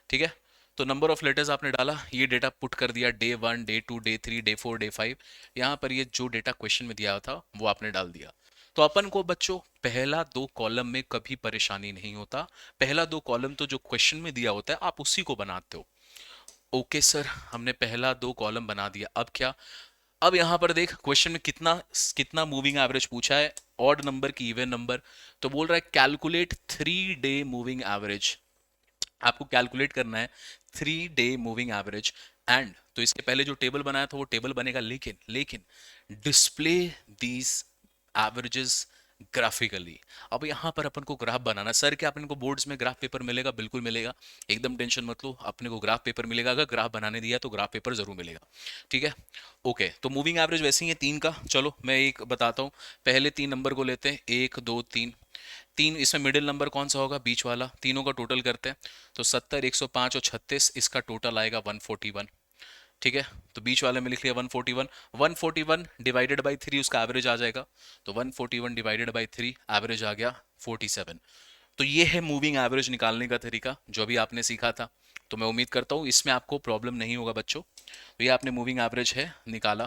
ठीक है, तो नंबर ऑफ लेटर्स आपने डाला, ये डेटा पुट कर दिया, day 1, day 2, day 3, day 4, day 5। यहाँ पर ये जो डेटा क्वेश्चन में दिया था वो आपने डाल दिया। तो अपन को बच्चों पहला 2 कॉलम में कभी परेशानी नहीं होता। पहला 2 कॉलम तो जो क्वेश्चन में दिया होता है आप उसी को बनाते हो। ओके सर, हमने पहला 2 कॉलम बना दिया। अब क्या? अब यहां पर देख क्वेश्चन में कितना कितना मूविंग एवरेज पूछा है, ऑड नंबर की इवन नंबर। तो बोल रहा है कैलकुलेट 3 डे मूविंग एवरेज। आपको कैलकुलेट करना है 3 डे मूविंग एवरेज। एंड तो इसके पहले जो टेबल बनाया था वो टेबल बनेगा, लेकिन लेकिन डिस्प्ले दीज एवरेजेस ग्राफिकली। अब यहां पर अपन को ग्राफ बनाना। सर क्या अपन को बोर्ड्स में ग्राफ पेपर मिलेगा? बिल्कुल मिलेगा, एकदम टेंशन मत लो, अपने को ग्राफ पेपर मिलेगा। अगर ग्राफ बनाने दिया तो ग्राफ पेपर जरूर मिलेगा। ठीक है, ओके। तो मूविंग एवरेज वैसे ही है 3 का। चलो मैं एक बताता हूँ, पहले 3 नंबर को लेते हैं, 1, 2, 3। 3 इसमें मिडिल नंबर कौन सा होगा? बीच वाला। तीनों का टोटल करते हैं, तो 70, 105 और 36, इसका टोटल आएगा 141। ठीक है, तो बीच वाले में लिख लिया 141। 141 डिवाइडेड बाई 3 उसका एवरेज आ जाएगा, तो 141 डिवाइडेड बाई 3 एवरेज आ गया 47। तो ये है मूविंग एवरेज निकालने का तरीका जो अभी आपने सीखा था। तो मैं उम्मीद करता हूँ इसमें आपको प्रॉब्लम नहीं होगा बच्चों। तो ये आपने मूविंग एवरेज है निकाला।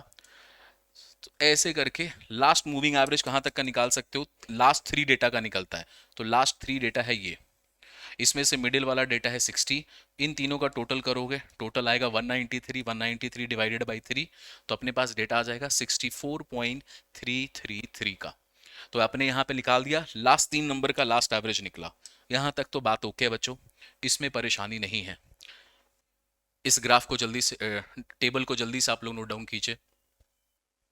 तो ऐसे करके लास्ट मूविंग एवरेज कहाँ तक का निकाल सकते हो? लास्ट 3 डेटा का निकलता है। तो लास्ट 3 डेटा है ये, इसमें से मिडिल वाला डेटा है 60। इन तीनों का टोटल करोगे, टोटल आएगा 193। 193 डिवाइडेड बाई 3, तो अपने पास डेटा आ जाएगा 64.333 का। तो आपने यहाँ पे निकाल दिया, लास्ट 3 नंबर का लास्ट एवरेज निकला। यहाँ तक तो बात ओके है बच्चों, इसमें परेशानी नहीं है। इस ग्राफ को जल्दी से टेबल को जल्दी से आप लोग नोट डाउन कीजिए।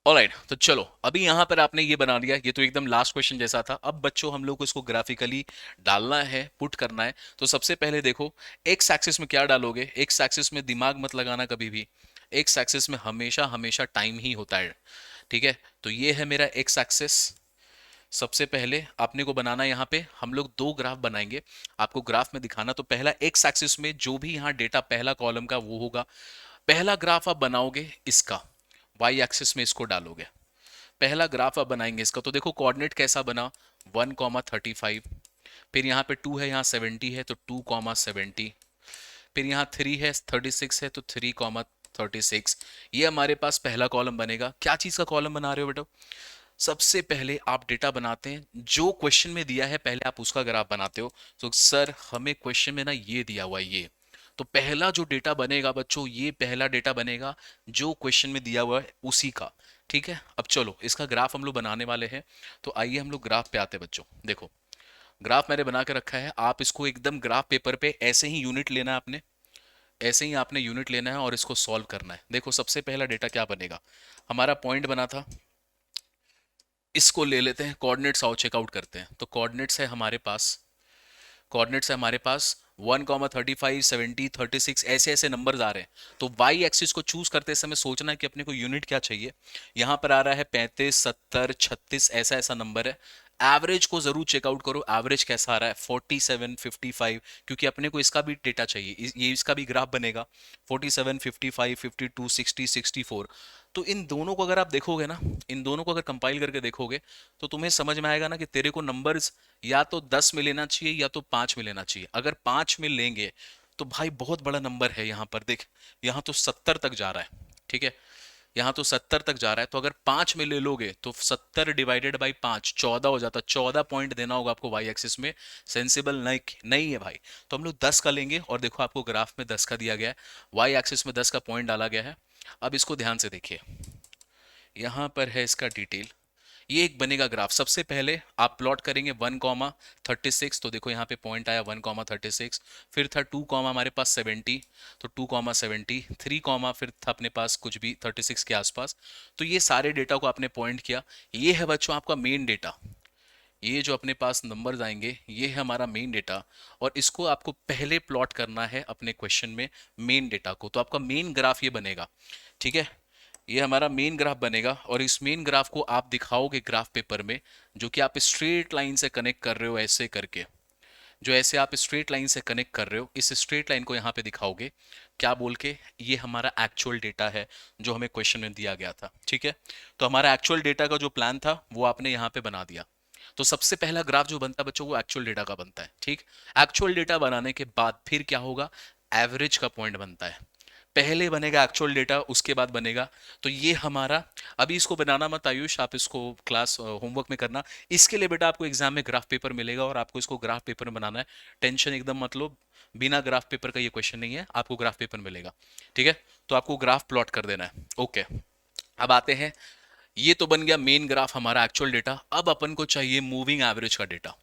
ऑलराइट, तो चलो अभी यहाँ पर आपने ये बना लिया, ये तो एकदम लास्ट क्वेश्चन जैसा था। अब बच्चों हम लोग को इसको ग्राफिकली डालना है, पुट करना है। तो सबसे पहले देखो, एक्स एक्सिस में क्या डालोगे? एक्स एक्सिस में दिमाग मत लगाना कभी भी, एक्स एक्सिस में हमेशा हमेशा टाइम ही होता है, ठीक है? तो ये है मेरा एक्स एक्सिस। सबसे पहले आपने को बनाना है, यहाँ पे हम लोग दो ग्राफ बनाएंगे, आपको ग्राफ में दिखाना। तो पहला एक्स एक्सिस में जो भी यहाँ डेटा पहला कॉलम का वो होगा, पहला ग्राफ आप बनाओगे इसका, वाई एक्सिस में इसको डालोगे। पहला ग्राफ आप बनाएंगे इसका, तो देखो कोऑर्डिनेट कैसा बना, 1,35। फिर यहाँ पे 2 है, यहाँ 70 है, तो 2,70। फिर यहाँ 3 है, 36 है, तो 3,36। ये हमारे पास पहला कॉलम बनेगा। क्या चीज़ का कॉलम बना रहे हो बेटा? सबसे पहले आप डेटा बनाते हैं, जो क्वेश्चन में दिया है पहले आप उसका ग्राफ बनाते हो। तो सर हमें क्वेश्चन में ना ये दिया हुआ है ये, तो पहला जो डेटा बनेगा बच्चों, ये पहला डेटा बनेगा जो क्वेश्चन में दिया हुआ है उसी का, ठीक है? अब चलो इसका ग्राफ हम लोग बनाने वाले हैं। तो आइए हम लोग ग्राफ पे आते हैं बच्चों। देखो ग्राफ मैंने बना के रखा है, आप इसको एकदम ग्राफ पेपर पे ऐसे ही यूनिट लेना है आपने, ऐसे ही आपने यूनिट लेना है और इसको सॉल्व करना है। देखो सबसे पहला डेटा क्या बनेगा, हमारा पॉइंट बना था, इसको ले लेते हैं, कोऑर्डिनेट्स आओ चेकआउट करते हैं। तो कोऑर्डिनेट्स है हमारे पास, कोऑर्डिनेट्स है हमारे पास 1,35, 70, 36, ऐसे ऐसे नंबर्स आ रहे हैं। तो वाई एक्सिस को चूज करते समय सोचना है कि अपने को यूनिट क्या चाहिए। यहाँ पर आ रहा है 35, 70, 36, ऐसा ऐसा नंबर है। एवरेज को जरूर चेकआउट करो, एवरेज कैसा आ रहा है, 47, 55, क्योंकि अपने को इसका भी डेटा चाहिए, ये इसका भी ग्राफ बनेगा। 47, 55, 52, 60, 64। तो इन दोनों को अगर आप देखोगे ना, इन दोनों को अगर कंपाइल करके देखोगे, तो तुम्हें समझ में आएगा ना कि तेरे को नंबर्स या तो 10 में लेना चाहिए या तो 5 में लेना चाहिए। अगर 5 में लेंगे तो भाई बहुत बड़ा नंबर है। यहाँ पर देख, यहाँ तो 70 तक जा रहा है, ठीक है? यहाँ तो 70 तक जा रहा है, तो अगर 5 में ले लोगे तो 70 डिवाइडेड बाई 5 14 हो जाता है। 14 पॉइंट देना होगा आपको वाई एक्सिस में। सेंसिबल नहीं नहीं है भाई, तो हम लोग 10 का लेंगे। और देखो आपको ग्राफ में 10 का दिया गया है, वाई एक्सिस में 10 का पॉइंट डाला गया है। अब इसको ध्यान से देखिए, यहाँ पर है इसका डिटेल, ये एक बनेगा ग्राफ। सबसे पहले आप प्लॉट करेंगे 1,36, तो देखो यहाँ पे पॉइंट आया 1,36। फिर था 2, हमारे पास 70, तो 2,70। 3, फिर था अपने पास कुछ भी 36 के आसपास। तो ये सारे डेटा को आपने पॉइंट किया। ये है बच्चों आपका मेन डेटा, ये जो अपने पास नंबर्स आएंगे ये है हमारा मेन डेटा। और इसको आपको पहले प्लॉट करना है अपने क्वेश्चन में, मेन डेटा को। तो आपका मेन ग्राफ ये बनेगा, ठीक है? ये हमारा मेन ग्राफ बनेगा। और इस मेन ग्राफ को आप दिखाओगे ग्राफ पेपर में, जो कि आप स्ट्रेट लाइन से कनेक्ट कर रहे हो ऐसे करके, जो ऐसे आप स्ट्रेट लाइन से कनेक्ट कर रहे हो, इस स्ट्रेट लाइन को यहाँ पे दिखाओगे, क्या बोल के, ये हमारा एक्चुअल डेटा है जो हमें क्वेश्चन में दिया गया था, ठीक है? तो हमारा एक्चुअल डेटा का जो प्लान था वो आपने यहाँ पे बना दिया। तो सबसे पहला ग्राफ जो बनता है बच्चों वो एक्चुअल डेटा का बनता है, ठीक? एक्चुअल डेटा बनाने के बाद फिर क्या होगा, एवरेज का पॉइंट बनता है। पहले बनेगा एक्चुअल डेटा, उसके बाद बनेगा। तो ये हमारा, अभी इसको बनाना मत आयुष, आप इसको क्लास होमवर्क में करना। इसके लिए बेटा आपको एग्जाम में ग्राफ पेपर मिलेगा और आपको इसको ग्राफ पेपर में बनाना है। टेंशन एकदम मतलब, बिना ग्राफ पेपर का ये क्वेश्चन नहीं है, आपको ग्राफ पेपर मिलेगा, ठीक है? तो आपको ग्राफ प्लॉट कर देना है, ओके? अब आते हैं, ये तो बन गया मेन ग्राफ हमारा एक्चुअल डेटा। अब अपन को चाहिए मूविंग एवरेज का डेटा।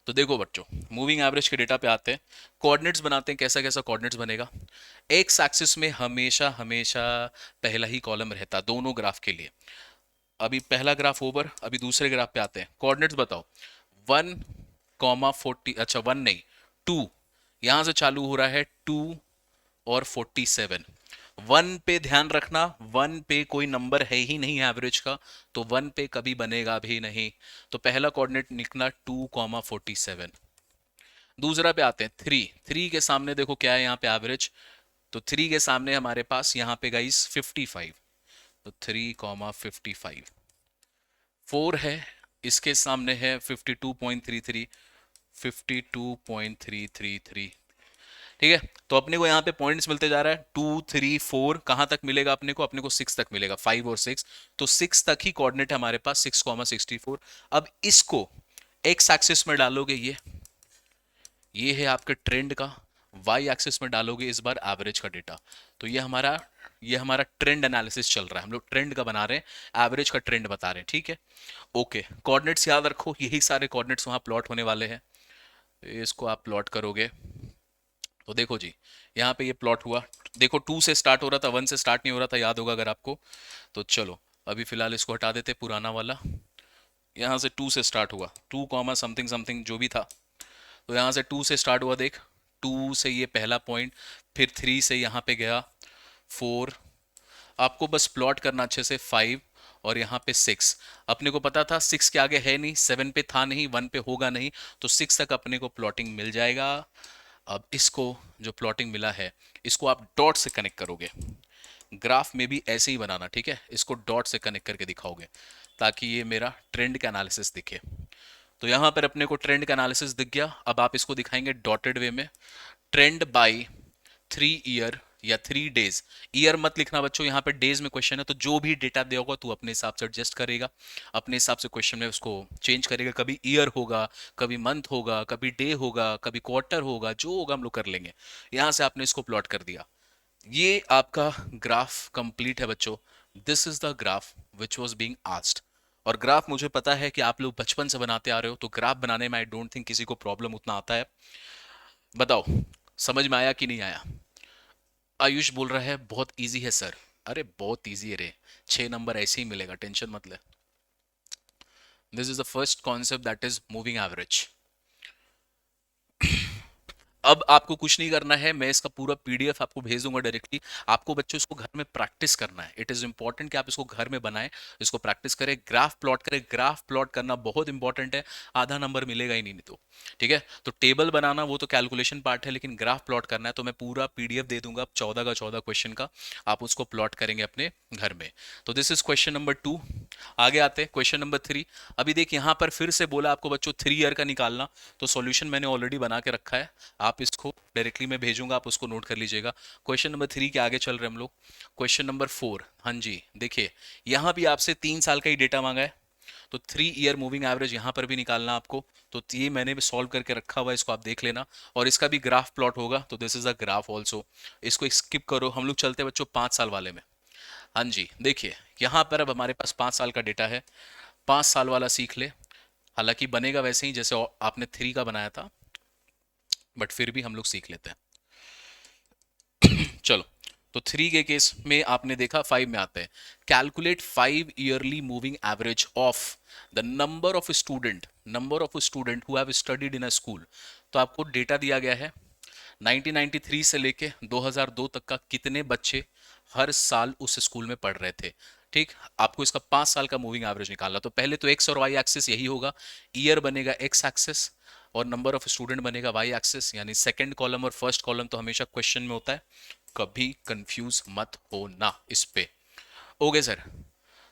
तो देखो बच्चों, मूविंग एवरेज के डेटा पे आते हैं, कोऑर्डिनेट्स बनाते हैं। कैसा कैसा कोऑर्डिनेट्स बनेगा? एक्स एक्सिस में हमेशा हमेशा पहला ही कॉलम रहता दोनों ग्राफ के लिए। अभी पहला ग्राफ ओवर, अभी दूसरे ग्राफ पे आते हैं। कोऑर्डिनेट्स बताओ, 1,40, अच्छा 1 नहीं, 2, यहां से चालू हो रहा है 2 और 47। 1 पे ध्यान रखना, 1 पे कोई नंबर है ही नहीं एवरेज का, तो 1 पे कभी बनेगा भी नहीं। तो पहला कोऑर्डिनेट निकला 2,47। दूसरा पे आते हैं 3। 3 के सामने देखो क्या है यहाँ पे एवरेज, तो 3 के सामने हमारे पास यहाँ पे गाइस 55, तो 3,55। 4 है, इसके सामने है 52.33, 52.333, ठीक है? तो अपने को यहाँ पे पॉइंट्स मिलते जा रहा है 2, 3, 4। कहां तक मिलेगा अपने को? अपने को 6 तक मिलेगा, 5 और 6। तो 6 तक ही कोऑर्डिनेट है हमारे पास, 6,64। अब इसको एक्स एक्सिस में डालोगे, ये है आपके ट्रेंड का, वाई एक्सिस में डालोगे इस बार एवरेज का डेटा। तो ये हमारा ट्रेंड एनालिसिस चल रहा है, हम लोग ट्रेंड का बना रहे हैं, एवरेज का ट्रेंड बता रहे हैं, ठीक है। ओके, कोऑर्डिनेट्स याद रखो, यही सारे कोऑर्डिनेट्स वहां प्लॉट होने वाले हैं। इसको आप प्लॉट करोगे तो देखो जी, यहाँ पे ये प्लॉट हुआ, देखो 2 से स्टार्ट हो रहा था, 1 से स्टार्ट नहीं हो रहा था, याद होगा अगर आपको। तो चलो अभी फिलहाल इसको हटा देते पुराना वाला। यहाँ से 2 से स्टार्ट हुआ, 2 कॉमा समथिंग समथिंग जो भी था। तो यहाँ से 2 से स्टार्ट हुआ, देख 2 से ये पहला पॉइंट, फिर 3 से यहाँ पे गया 4, आपको बस प्लॉट करना अच्छे से 5, और यहाँ पे 6। अपने को पता था 6 के आगे है नहीं, 7 पे था नहीं, 1 पे होगा नहीं, तो 6 तक अपने को प्लॉटिंग मिल जाएगा। अब इसको जो प्लॉटिंग मिला है इसको आप डॉट से कनेक्ट करोगे, ग्राफ में भी ऐसे ही बनाना, ठीक है, इसको डॉट से कनेक्ट करके दिखाओगे ताकि ये मेरा ट्रेंड का एनालिसिस दिखे। तो यहां पर अपने को ट्रेंड का एनालिसिस दिख गया, अब आप इसको दिखाएंगे डॉटेड वे में, ट्रेंड बाय 3 ईयर या 3 डेज। ईयर मत लिखना बच्चों, यहाँ पे डेज में क्वेश्चन है, तो जो भी डेटा दे होगा तू अपने हिसाब से एडजस्ट करेगा, अपने हिसाब से क्वेश्चन में उसको चेंज करेगा, कभी ईयर होगा, कभी मंथ होगा, कभी डे होगा, कभी क्वार्टर होगा, जो होगा हम लोग कर लेंगे। यहां से आपने इसको प्लॉट कर दिया, ये आपका ग्राफ कंप्लीट है बच्चों। This is the graph which was being asked. और ग्राफ मुझे पता है कि आप लोग बचपन से बनाते आ रहे हो, तो ग्राफ बनाने में आई डोंट थिंक किसी को प्रॉब्लम उतना आता है। बताओ समझ में आया कि नहीं आया। आयुष बोल रहा है बहुत इजी है सर। अरे बहुत इजी है रे, 6 नंबर ऐसे ही मिलेगा, टेंशन मत ले। This is the first concept that is moving average. अब आपको कुछ नहीं करना है, मैं इसका पूरा पीडीएफ आपको भेज दूंगा डायरेक्टली। आपको बच्चों इसको घर में प्रैक्टिस करना है, इट इज इंपॉर्टेंट कि आप इसको घर में बनाएं, इसको प्रैक्टिस करें, ग्राफ प्लॉट करें। ग्राफ प्लॉट करना बहुत इंपॉर्टेंट है, आधा नंबर मिलेगा ही नहीं तो, ठीक है। तो टेबल बनाना वो तो कैलकुलेशन पार्ट है, लेकिन ग्राफ प्लॉट करना है तो मैं पूरा पीडीएफ दे दूंगा 14 का 14 क्वेश्चन का, आप उसको प्लॉट करेंगे अपने घर में। तो दिस इज क्वेश्चन नंबर 2। आगे आते हैं क्वेश्चन नंबर 3। अभी देख यहाँ पर फिर से बोला आपको बच्चों 3 ईयर का निकालना, तो सॉल्यूशन मैंने ऑलरेडी बना के रखा है, आप इसको डायरेक्टली मैं भेजूंगा, आप उसको नोट कर लीजिएगा। क्वेश्चन नंबर 3 के आगे चल रहे हैं हम लोग, क्वेश्चन नंबर 4। हाँ जी देखिए, यहां भी आपसे 3 साल का ही डेटा मांगा है, तो 3 ईयर मूविंग एवरेज यहां पर भी निकालना आपको। तो ये मैंने भी सॉल्व करके रखा हुआ है, इसको आप देख लेना, और इसका भी ग्राफ प्लॉट होगा, तो this is a graph also. इसको स्किप करो, हम लोग चलते हैं बच्चों 5 साल वाले में। हाँ जी देखिए, यहां पर अब हमारे पास 5 साल का डेटा है, 5 साल वाला सीख ले। हालांकि बनेगा वैसे ही जैसे आपने 3 का बनाया था, बट फिर भी हम लोग सीख लेते हैं। चलो, तो 3 के केस में आपने देखा, 5 में आते हैं, calculate 5 yearly moving average of the number of student who have studied in a school. तो आपको डेटा दिया गया है 1993 से लेके 2002 तक का, कितने बच्चे हर साल उस स्कूल में पढ़ रहे थे, ठीक। आपको इसका 5 साल का मूविंग एवरेज निकालना, तो पहले तो एक्स और वाई एक्सिस यही होगा, ईयर बनेगा एक्स एक्सिस और नंबर ऑफ स्टूडेंट बनेगा वाई एक्सिस, यानी सेकंड कॉलम और फर्स्ट कॉलम तो हमेशा क्वेश्चन में होता है, कभी कंफ्यूज मत होना इस पे। ओके सर,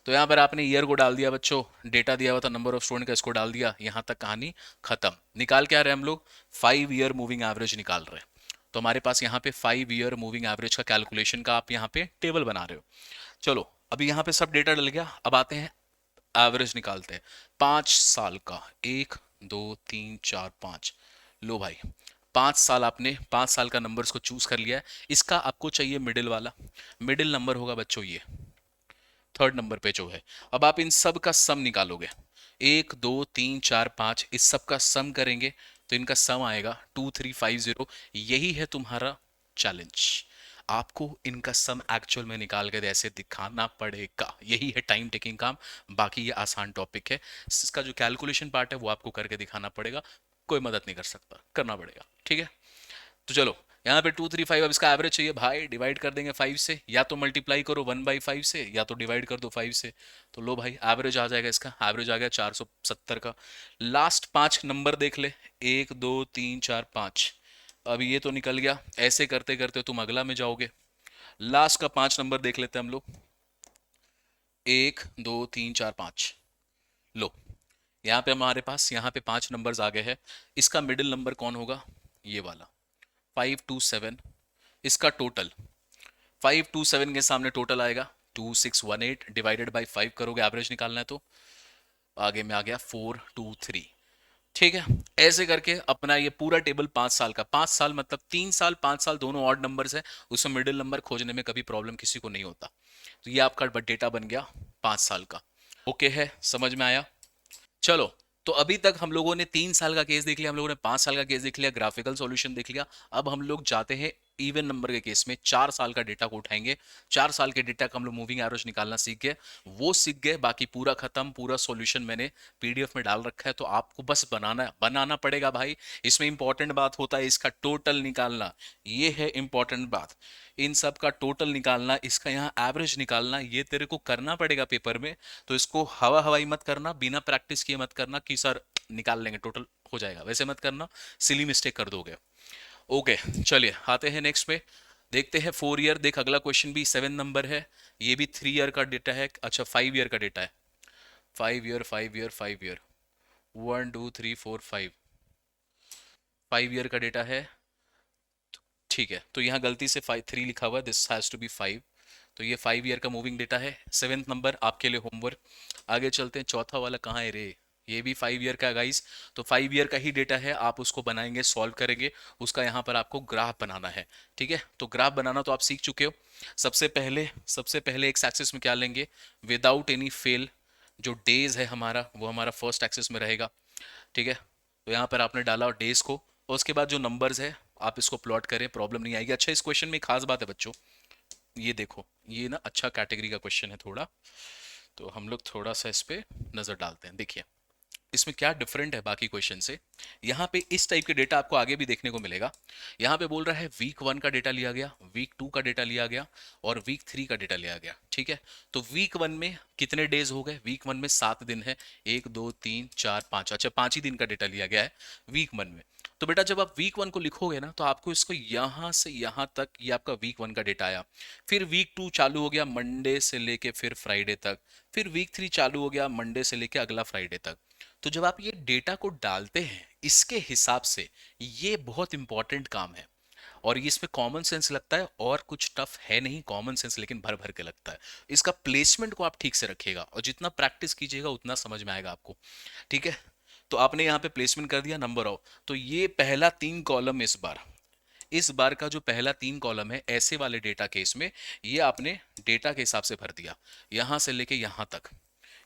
तो यहाँ पर आपने ईयर को डाल दिया बच्चों, डेटा दिया हुआ था नंबर ऑफ स्टूडेंट का, इसको डाल दिया, यहाँ तक कहानी खत्म। निकाल क्या रहे हम लोग, 5 ईयर मूविंग एवरेज निकाल रहे हैं। तो हमारे पास यहाँ पे 5 ईयर मूविंग एवरेज का कैलकुलेशन का आप यहाँ पे टेबल बना रहे हो। चलो अभी यहाँ पे सब डेटा डल गया, अब आते हैं एवरेज निकालते हैं 5 साल का, 1 2 3 4 5। लो भाई, 5 साल, आपने 5 साल का नंबर्स को चूज कर लिया है, इसका आपको चाहिए मिडिल वाला, मिडिल नंबर होगा बच्चों ये थर्ड नंबर पे जो है। अब आप इन सब का सम निकालोगे, 1 2 3 4 5, इस सब का सम करेंगे तो इनका सम आएगा 2350। यही है तुम्हारा चैलेंज, आपको इनका सम एक्चुअल में निकाल के ऐसे दिखाना पड़ेगा, यही है टाइम टेकिंग काम। बाकी ये आसान टॉपिक है, इसका जो कैलकुलेशन पार्ट है वो आपको करके दिखाना पड़ेगा, कोई मदद नहीं कर सकता, करना पड़ेगा, ठीक है। तो चलो यहाँ पे 2 3 5, अब इसका एवरेज चाहिए भाई, डिवाइड कर देंगे 5 से, या तो मल्टीप्लाई करो 1/5 से, या तो डिवाइड कर दो 5 से। तो लो भाई एवरेज आ जाएगा, इसका एवरेज आ गया 470 का। लास्ट 5 नंबर देख ले, 1 2 3 4 5, अभी ये तो निकल गया, ऐसे करते करते तुम अगला में जाओगे। लास्ट का 5 नंबर देख लेते हैं हम लोग, 1 2 3 4 5। लो यहाँ पे हमारे पास यहाँ पे 5 नंबर्स आ गए हैं, इसका मिडिल नंबर कौन होगा, ये वाला 527। इसका टोटल 527 के सामने टोटल आएगा 2618, डिवाइडेड बाई 5 करोगे, एवरेज निकालना है तो आगे में आ गया 423। ठीक है। ऐसे करके अपना ये पूरा टेबल 5 साल का, 5 साल मतलब 3 साल 5 साल दोनों ऑड नंबर्स है, उसमें मिडिल नंबर खोजने में कभी प्रॉब्लम किसी को नहीं होता। तो ये आपका डेटा बन गया 5 साल का। ओके है, समझ में आया? चलो, तो अभी तक हम लोगों ने 3 साल का केस देख लिया, हम लोगों ने 5 साल का केस देख लिया, ग्राफिकल सॉल्यूशन देख लिया। अब हम लोग जाते हैं इवन नंबर के केस में, 4 साल का डेटा को उठाएंगे। 4 साल के डेटा का हम लोग मूविंग एवरेज निकालना सीख गए, वो सीख गए, बाकी पूरा खत्म। पूरा सॉल्यूशन मैंने पीडीएफ में डाल रखा है, तो आपको बस बनाना बनाना पड़ेगा भाई। इसमें इंपॉर्टेंट बात होता है इसका टोटल निकालना, ये है इंपॉर्टेंट बात। इन सब का टोटल निकालना, इसका यहाँ एवरेज निकालना, ये तेरे को करना पड़ेगा पेपर में। तो इसको हवा हवाई मत करना, बिना प्रैक्टिस किए मत करना कि सर निकाल लेंगे टोटल हो जाएगा, वैसे मत करना, सिली मिस्टेक कर दोगे। ओके, चलिए आते हैं नेक्स्ट पे। देखते हैं 4 ईयर, देख अगला क्वेश्चन भी 7 नंबर है, ये भी 3 ईयर का डेटा है, अच्छा 5 ईयर का डेटा है। 5 ईयर 5 ईयर 5 ईयर, 1 2 3 4 5, 5 ईयर का डेटा है। ठीक है, तो यहाँ गलती से 3 लिखा हुआ है, दिस हैज टू बी 5। तो ये 5 ईयर का मूविंग डेटा है। 7th नंबर आपके लिए होमवर्क। आगे चलते हैं, चौथा वाला कहाँ है रे? ये भी 5 ईयर का गाइस। तो 5 ईयर का ही डेटा है, आप उसको बनाएंगे, सॉल्व करेंगे, उसका यहाँ पर आपको ग्राफ बनाना है। ठीक है, तो ग्राफ बनाना तो आप सीख चुके हो। सबसे पहले एक्स एक्सिस में क्या लेंगे? विदाउट एनी फेल, जो डेज है हमारा वो हमारा फर्स्ट एक्सिस में रहेगा। ठीक है, तो यहाँ पर आपने डाला डेज को, और उसके बाद जो नंबर्स है आप इसको प्लॉट करें, प्रॉब्लम नहीं आएगी। अच्छा, इस क्वेश्चन में एक खास बात है बच्चों, ये देखो, ये ना अच्छा कैटेगरी का क्वेश्चन है थोड़ा, तो हम लोग थोड़ा सा इस पे नजर डालते हैं। देखिए इसमें क्या डिफरेंट है बाकी क्वेश्चन से। यहाँ पे इस टाइप के डेटा आपको आगे भी देखने को मिलेगा। यहाँ पे बोल रहा है वीक 1 का डेटा लिया गया, वीक 2 का डेटा लिया गया, और वीक 3 का डेटा लिया गया। ठीक है, तो वीक 1 में कितने डेज हो गए? वीक 1 में 7 दिन है, 1 2 3 4 5, अच्छा 5 ही दिन का डेटा लिया गया है वीक 1 में। तो बेटा जब आप वीक 1 को लिखोगे ना, तो आपको इसको यहां से यहां तक, ये आपका वीक 1 का डेटा आया। फिर वीक 2 चालू हो गया मंडे से लेके फिर फ्राइडे तक, फिर वीक 3 चालू हो गया मंडे से लेके अगला फ्राइडे तक। तो जब आप ये डेटा को डालते हैं इसके हिसाब से, ये बहुत इंपॉर्टेंट काम है। और ये इसमें कॉमन सेंस लगता है, और कुछ टफ है नहीं कॉमन सेंस, लेकिन भर भर के लगता है। इसका प्लेसमेंट को आप ठीक से रखिएगा, और जितना प्रैक्टिस कीजिएगा उतना समझ में आएगा आपको। ठीक है, तो आपने यहाँ पे प्लेसमेंट कर दिया नंबर ऑफ, तो ये पहला 3 कॉलम इस बार का जो पहला 3 कॉलम है ऐसे वाले डेटा केस में, ये आपने डेटा के हिसाब से भर दिया, यहां से लेके यहां तक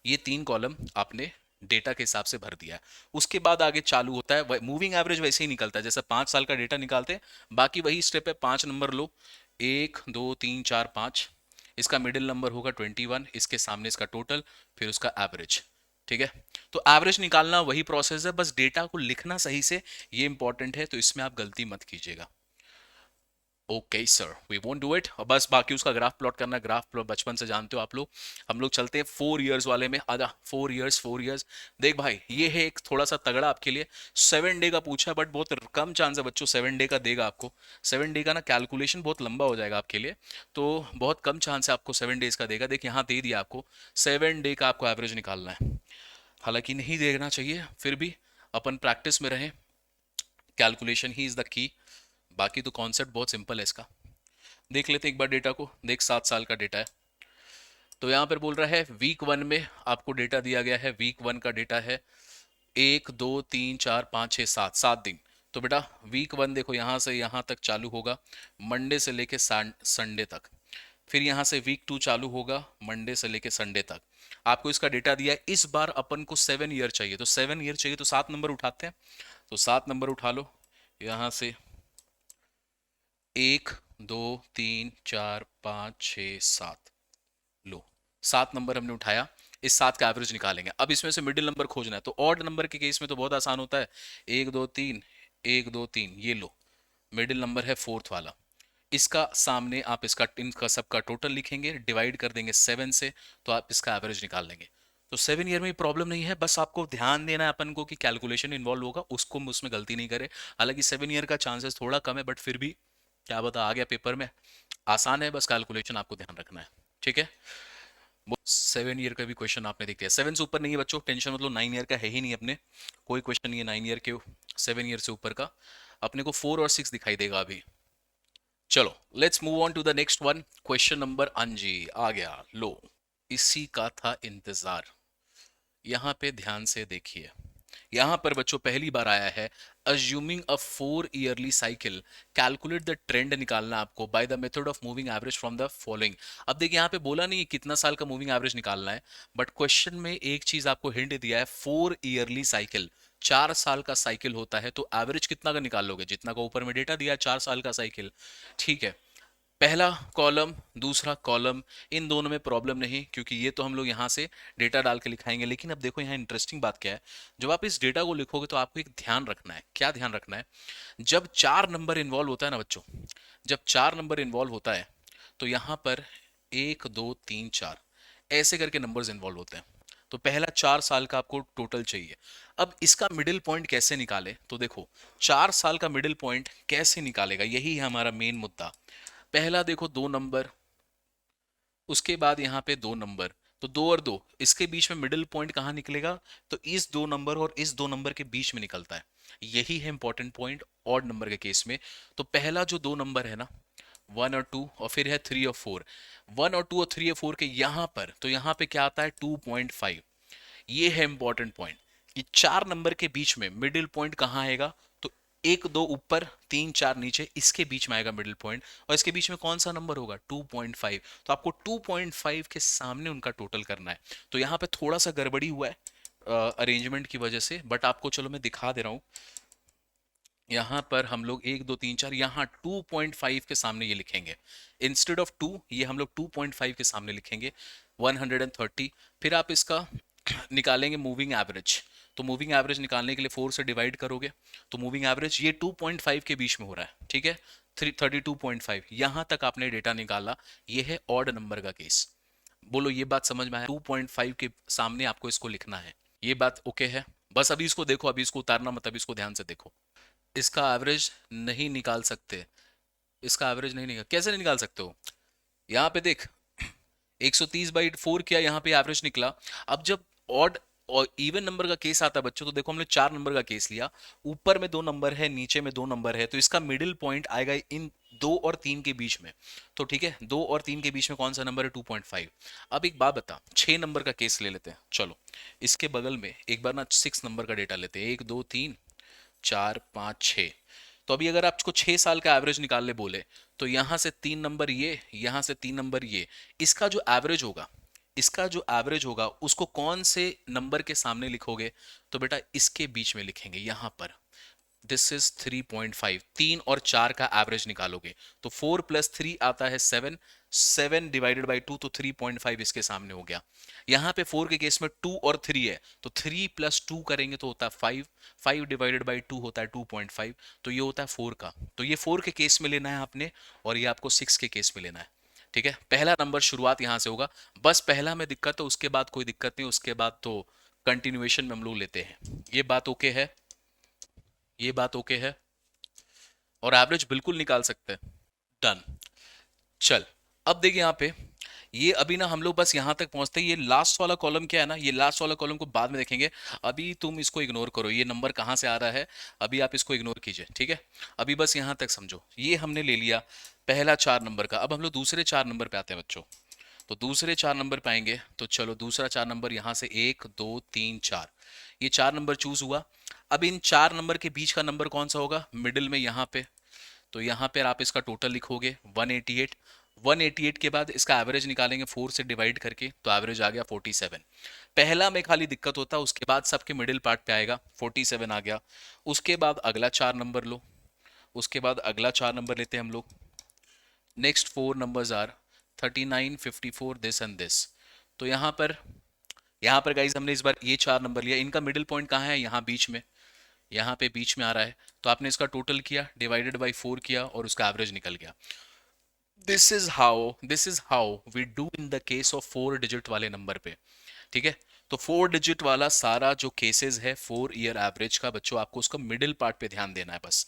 ये 3 कॉलम आपने डेटा के हिसाब से भर दिया है। उसके बाद आगे चालू होता है मूविंग एवरेज, वैसे ही निकलता है जैसे 5 साल का डेटा निकालते हैं। बाकी वही स्टेप है, 5 नंबर लो, 1 2 3 4 5, इसका मिडिल नंबर होगा 21, इसके सामने इसका टोटल, फिर उसका एवरेज। ठीक है, तो एवरेज निकालना वही प्रोसेस है, बस डेटा को लिखना सही से, ये इंपॉर्टेंट है, तो इसमें आप गलती मत कीजिएगा। Okay sir, we won't do it. और बस बाकी उसका ग्राफ प्लॉट करना, ग्राफ प्लॉट बचपन से जानते हो आप लोग। हम लोग चलते हैं 4 इयर्स वाले में, आधा 4 इयर्स। देख भाई, ये है एक थोड़ा सा तगड़ा आपके लिए। 7 डे का पूछा है, बट बहुत कम चांस है बच्चों 7 डे का देगा आपको। 7 डे का ना कैलकुलेशन बहुत लंबा हो जाएगा आपके लिए, तो बहुत कम चांस है आपको 7 डेज का देगा। देख यहाँ दे दिया आपको, 7 डे का आपको एवरेज निकालना है। हालांकि नहीं देना चाहिए, फिर भी अपन प्रैक्टिस में रहें, calculation he is the key. बाकी तो कॉन्सेप्ट बहुत सिंपल है इसका। देख लेते एक बार डेटा को, देख 7 साल का डेटा है। तो यहाँ पर बोल रहा है वीक 1 में आपको डेटा दिया गया है, वीक 1 का डेटा है 1 2 3 4 5 6 7, 7 दिन। तो बेटा वीक 1 देखो यहाँ से यहाँ तक चालू होगा मंडे से लेके संडे तक, फिर यहाँ से वीक 2 चालू होगा मंडे से लेके संडे तक। आपको इसका डेटा दिया है। इस बार अपन को 7 ईयर चाहिए, तो 7 ईयर चाहिए तो 7 नंबर उठाते हैं। तो 7 नंबर उठा लो, यहाँ से 1 2 3 4 5 6 7, लो 7 नंबर हमने उठाया। इस 7 का एवरेज निकालेंगे। अब इसमें से मिडिल नंबर खोजना है, तो ऑड नंबर के केस में तो बहुत आसान होता है, 1 2 3, 1 2 3, ये लो मिडिल नंबर है फोर्थ वाला। इसका सामने आप इसका इनका सबका टोटल लिखेंगे, डिवाइड कर देंगे 7 से, तो आप इसका एवरेज निकाल लेंगे। तो 7 ईयर में प्रॉब्लम नहीं है, बस आपको ध्यान देना है अपन को कि कैलकुलेशन इन्वॉल्व होगा, उसको उसमें गलती नहीं करे। हालांकि 7 ईयर का चांसेस थोड़ा कम है, बट फिर भी क्या बता आ गया पेपर में, आसान है, बस कैलकुलेशन आपको ध्यान रखना है। ठीक है, 7 ईयर का भी क्वेश्चन आपने देख लिया। 7 से ऊपर नहीं है बच्चों, टेंशन मतलब 9 ईयर का है ही नहीं अपने, कोई क्वेश्चन नहीं है 9 ईयर के। 7 ईयर से ऊपर का अपने को 4 और 6 दिखाई देगा अभी। चलो let's move on to the next one. Question number अंजी आ गया, लो इसी का था इंतजार। यहां पे ध्यान से देखिए, यहां पर बच्चों पहली बार आया है assuming a 4 yearly cycle, calculate the trend निकालना आपको by the method of moving average from the following. अब देखिए यहाँ पे बोला नहीं है कितना साल का मूविंग एवरेज निकालना है, बट क्वेश्चन में एक चीज आपको हिंट दिया है, 4 ईयरली साइकिल, 4 साल का साइकिल होता है, तो एवरेज कितना का निकाल लोगे, जितना का ऊपर में डेटा दिया है 4 साल का साइकिल। ठीक है, पहला कॉलम दूसरा कॉलम, इन दोनों में प्रॉब्लम नहीं, क्योंकि ये तो हम लोग यहाँ से डेटा डाल के लिखाएंगे। लेकिन अब देखो यहाँ इंटरेस्टिंग बात क्या है, जब आप इस डेटा को लिखोगे तो आपको एक ध्यान रखना है। क्या ध्यान रखना है? जब 4 नंबर इन्वॉल्व होता है ना बच्चों, जब 4 नंबर इन्वॉल्व होता है, तो यहाँ पर 1 2 3 4 ऐसे करके नंबर्स इन्वॉल्व होते हैं। तो पहला 4 साल का आपको टोटल चाहिए। अब इसका मिडिल पॉइंट कैसे निकाले, तो देखो 4 साल का मिडिल पॉइंट कैसे निकालेगा, यही है हमारा मेन मुद्दा। पहला देखो 2 नंबर, उसके बाद यहाँ पे 2 नंबर, तो 2 और 2 इसके बीच में मिडिल पॉइंट कहाँ निकलेगा, तो इस 2 नंबर और इस 2 नंबर के बीच में निकलता है। यही है इंपॉर्टेंट पॉइंट ऑड नंबर के केस में। तो पहला जो 2 नंबर है ना, 1 और 2, और फिर है 3 और 4, 1 और 2 और 3 और 4 के यहाँ पर, तो यहाँ पे क्या आता है 2.5। ये है इंपॉर्टेंट पॉइंट कि 4 नंबर के बीच में मिडिल पॉइंट कहाँ आएगा, तो 1 2 ऊपर 3 4 नीचे, इसके बीच में आएगा मिडिल पॉइंट। और इसके बीच में कौन सा नंबर होगा, 2.5। तो आपको 2.5 के सामने उनका टोटल करना है। तो यहाँ पे थोड़ा सा गड़बड़ी हुआ है अरेंजमेंट की वजह से, बट आपको चलो मैं दिखा दे रहा हूँ। यहाँ पर हम लोग 1 2 3 4 यहाँ 2.5 के सामने ये लिखेंगे, इंस्टेड ऑफ 2 ये हम लोग 2.5 के सामने लिखेंगे 130। फिर आप इसका निकालेंगे मूविंग एवरेज, तो मूविंग एवरेज निकालने के लिए 4 से डिवाइड करोगे, तो मूविंग एवरेज ये 2.5 के बीच में हो रहा है, ठीक है, 32.5 यहाँ तक आपने डेटा निकाला। ये है ऑड नंबर का केस। बोलो ये बात समझ में आया, 2.5 के सामने आपको इसको लिखना है, ये बात ओके है? बस अभी इसको देखो, अभी इसको उतारना मत, अभी इसको ध्यान से देखो। इसका एवरेज नहीं निकाल सकते, इसका एवरेज नहीं निकाल, कैसे नहीं निकाल सकते हो? यहाँ पे देख 130/4 किया, यहाँ पे एवरेज निकला। अब जब ऑड और इवन नंबर का केस आता है बच्चों, तो देखो हमने 4 नंबर का केस लिया, ऊपर में 2 नंबर है, नीचे में 2 नंबर है, तो इसका मिडिल पॉइंट आएगा इन 2 और 3 के बीच में। तो ठीक है, 2 और 3 के बीच में कौन सा नंबर है, 2.5। अब एक बात बता, 6 नंबर का केस ले लेते हैं, चलो इसके बगल में एक बार ना 6 नंबर का डेटा लेते हैं, 1 2 3 4 5 6। तो अभी अगर आपको 6 साल का एवरेज निकालने बोले, तो यहां से 3 नंबर ये, यहां से 3 नंबर ये, इसका जो एवरेज होगा, इसका जो एवरेज होगा उसको कौन से नंबर के सामने लिखोगे, तो बेटा इसके बीच में लिखेंगे यहां पर। दिस इज 3.5, 3 और 4 का एवरेज निकालोगे, तो 4 + 3 आता है 7, 7/2 तो 3.5 इसके सामने हो गया। यहाँ पे 4 के केस में 2 और 3 है, तो 3 + 2 करेंगे तो होता है 5, 5/2 होता है 2.5, तो ये होता है 4 का। तो ये 4 के केस में लेना है आपने, और ये आपको 6 के केस में लेना है। ठीक है, पहला नंबर शुरुआत यहां से होगा, बस पहला में दिक्कत है, उसके बाद कोई दिक्कत नहीं, उसके बाद तो कंटिन्यूएशन में हम लोग लेते हैं। ये बात ओके है? ये बात ओके है? और एवरेज बिल्कुल निकाल सकते हैं। डन। चल, अब देखिए यहाँ पे, ये अभी ना हम लोग बस यहाँ तक पहुंचते हैं। ये लास्ट वाला कॉलम क्या है ना, ये लास्ट वाला कॉलम को बाद में देखेंगे, अभी तुम इसको इग्नोर करो, ये नंबर कहाँ से आ रहा है अभी आप इसको इग्नोर कीजिए, ठीक है? अभी बस यहाँ तक समझो, ये हमने ले लिया पहला 4 नंबर का। अब हम लोग दूसरे 4 नंबर पे आते हैं बच्चों। तो दूसरे 4 नंबर पे आएंगे, तो चलो दूसरा 4 नंबर यहाँ से 1 2 3 4, ये 4 नंबर चूज हुआ। अब इन 4 नंबर के बीच का नंबर कौन सा होगा, मिडिल में यहाँ पे, तो यहाँ पर आप इसका टोटल लिखोगे 188। 188 के बाद इसका एवरेज निकालेंगे 4 से डिवाइड करके, तो एवरेज आ गया 47। पहला में खाली दिक्कत होता है, उसके बाद सबके मिडिल पार्ट पे आएगा, 47 आ गया। उसके बाद अगला 4 नंबर लो, उसके बाद अगला 4 नंबर लेते हैं हम लोग। Next 4 numbers are 39 54 this and this. तो यहाँ पर गाइज हमने इस बार ये 4 नंबर लिया, इनका मिडिल पॉइंट कहाँ है, यहाँ बीच में, यहाँ पे बीच में आ रहा है। तो आपने इसका टोटल किया, डिवाइडेड बाई 4 किया, और उसका एवरेज निकल गया। This is how we do in the case of 4 digit वाले नंबर पे। ठीक है, तो 4 डिजिट वाला सारा जो केसेस है 4 ईयर एवरेज का बच्चों, आपको उसका मिडिल पार्ट पे ध्यान देना है बस।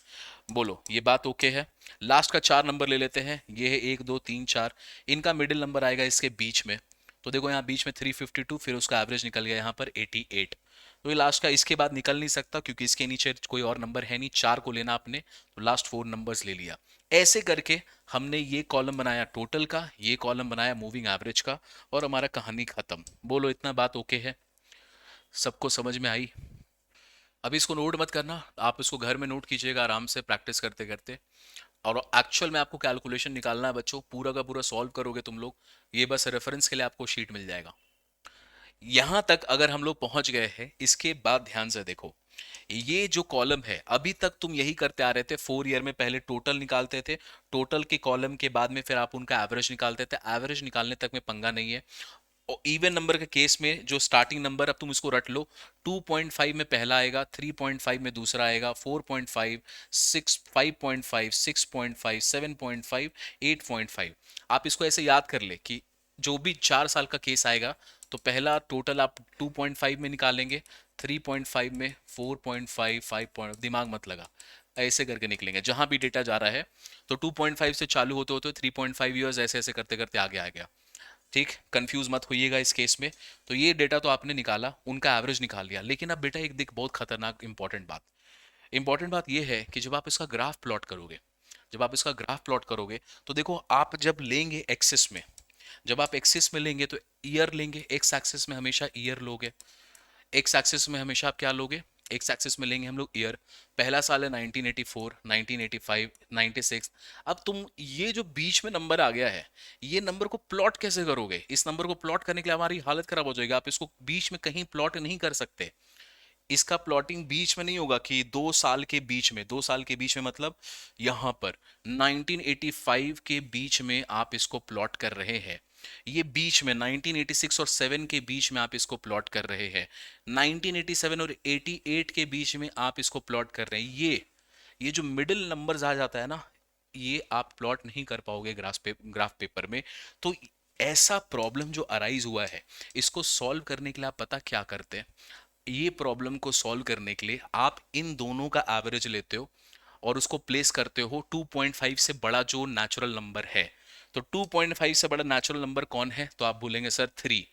बोलो ये बात ओके है? लास्ट का 4 नंबर ले लेते हैं, ये है 1 2 3 4, इनका मिडिल नंबर आएगा इसके बीच में। तो देखो यहाँ बीच में 352, फिर उसका एवरेज निकल गया यहाँ पर 88। तो ये लास्ट का इसके बाद निकल नहीं सकता, क्योंकि इसके नीचे कोई और नंबर है नहीं, 4 को लेना आपने, तो लास्ट 4 नंबर्स ले लिया। ऐसे करके हमने ये कॉलम बनाया टोटल का, ये कॉलम बनाया मूविंग एवरेज का, और हमारा कहानी खत्म। बोलो इतना बात ओके है? सबको समझ में आई? अभी इसको नोट मत करना, आप इसको घर में नोट कीजिएगा आराम से प्रैक्टिस करते करते। और एक्चुअल में आपको कैलकुलेशन निकालना है बच्चों, पूरा का पूरा सॉल्व करोगे तुम लोग, ये बस रेफरेंस के लिए आपको शीट मिल जाएगा। यहां तक अगर हम लोग पहुंच गए हैं, इसके बाद ध्यान से देखो, ये जो कॉलम है अभी तक तुम यही करते आ रहे थे 4 ईयर में, पहले टोटल निकालते थे, टोटल के कॉलम के बाद में फिर आप उनका एवरेज निकालते थे, एवरेज निकालने तक में पंगा नहीं है। और इवन नंबर के केस में जो स्टार्टिंग नंबर, अब तुम इसको रट लो, 2.5 में पहला आएगा, 3.5 में दूसरा आएगा, 4.5, 6, 5.5, 6.5, 7.5, 8.5। आप इसको ऐसे याद कर ले कि जो भी 4 साल का केस आएगा तो पहला टोटल आप 2.5 में निकालेंगे, 3.5 में, 4.5, 5 दिमाग मत लगा, ऐसे करके निकलेंगे जहां भी डेटा जा रहा है। तो 2.5 से चालू होते होते 3.5 ईयर्स, ऐसे ऐसे करते करते आगे आ गया। ठीक, कंफ्यूज मत होइएगा इस केस में। तो ये डेटा तो आपने निकाला, उनका एवरेज निकाल लिया, लेकिन अब बेटा एक देख, बहुत खतरनाक इंपॉर्टेंट बात ये है कि जब आप इसका ग्राफ प्लॉट करोगे, जब आप इसका ग्राफ प्लॉट करोगे तो देखो, आप जब लेंगे एक्सिस में, जब आप एक्सिस में लेंगे तो ईयर लेंगे, एक्स एक्सिस में हमेशा ईयर लोगे, एक्स एक्सिस में हमेशा आप क्या लोगे, एक्स एक्सिस में लेंगे हम लोग ईयर। पहला साल है 1984, 1985, 96। अब तुम ये जो बीच में नंबर आ गया है, ये नंबर को प्लॉट कैसे करोगे? इस नंबर को प्लॉट करने के लिए हमारी हालत खराब हो जाएगी, आप इसको बीच में कहीं प्लॉट नहीं कर सकते। इसका प्लॉटिंग बीच में नहीं होगा कि 2 साल के बीच में, 2 साल के बीच में मतलब यहां पर 1985 के बीच में आप इसको प्लॉट कर रहे हैं, ये बीच में 1986 और 7 के बीच में आप इसको प्लॉट कर रहे हैं, 1987 और 88 के बीच में आप इसको प्लॉट कर रहे हैं। ये जो मिडिल नंबर्स आ जाता है ना, ये आप प्लॉट नहीं कर पाओगे ग्राफ पेपर में। तो ऐसा प्रॉब्लम जो अराइज हुआ है, इसको सॉल्व करने के लिए आप पता क्या करते हैं, ये प्रॉब्लम को सॉल्व करने के लिए आप इन दोनों का एवरेज लेते हो और उसको प्लेस करते हो 2.5 से बड़ा जो नेचुरल नंबर है। तो 2.5 से बड़ा नेचुरल नंबर कौन है? तो आप बोलेंगे सर 3।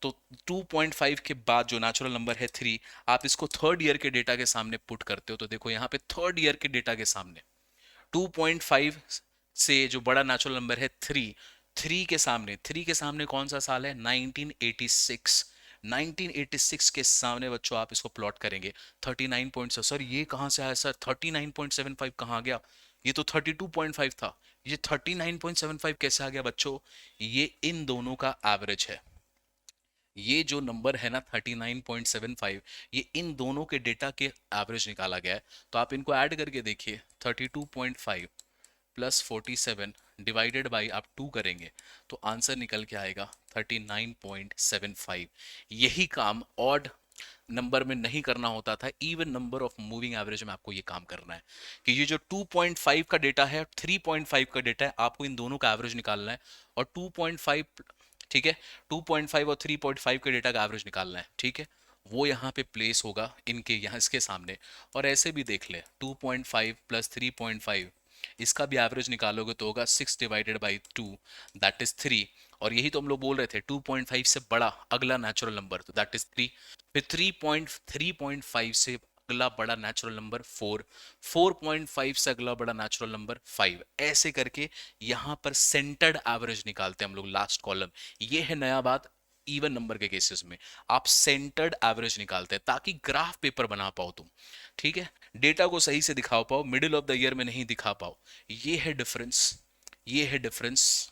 तो 2.5 के बाद जो नेचुरल नंबर है 3, आप इसको थर्ड ईयर के डेटा के सामने पुट करते हो, तो देखो यहाँ पे थर्ड ईयर के डेटा के सामने 2.5 से जो बड़ा नेचुरल नंबर है 3, 3 के सामने कौन सा साल है? 1986। 1986 के सामने बच्चों आप इसको प्लॉट करेंगे 39 पॉइंट। सर ये कहां से आया सर, 39.75 कहां आ गया? ये तो 32.5 था, ये 39.75 कैसे आ गया बच्चों? ये इन दोनों का एवरेज है। ये जो नंबर है ना 39.75, ये इन दोनों के डेटा के एवरेज निकाला गया है। तो आप इनको ऐड करके देखिए, 32.5 प्लस 47 डिवाइडेड बाई आप 2 करेंगे तो आंसर निकल के आएगा 39.75। यही काम ऑड नंबर में नहीं करना होता था, even number of moving average में आपको ये काम करना है कि ये जो 2.5 का डेटा है, 3.5 का डेटा है, आपको इन दोनों का एवरेज निकालना है। और 2.5, ठीक है, 2.5 और 3.5 के डेटा का एवरेज निकालना है, ठीक है, वो यहाँ पे प्लेस होगा इनके यहाँ, इसके सामने। और ऐसे भी देख ले, 2.5 प्लस 3.5, इसका भी एवरेज निकालोगे तो होगा 6/2, दैट इज 3। और यही तो हम लोग बोल रहे थे, 2.5 से बड़ा अगला नेचुरल नंबर, तो दैट इज 3। फिर 3.5 से अगला बड़ा नेचुरल नंबर 4, 4.5 से अगला बड़ा नेचुरल नंबर 5, ऐसे करके यहां पर सेंटर्ड एवरेज निकालते हैं हम लोग, लास्ट कॉलम। ये है नया बात, इवन नंबर के केसेस में आप सेंटर्ड एवरेज निकालते हैं ताकि ग्राफ पेपर बना पाओ तुम, ठीक है, डेटा को सही से दिखा पाओ, मिडिल ऑफ द ईयर में नहीं दिखा पाओ। ये है डिफरेंस, ये है डिफरेंस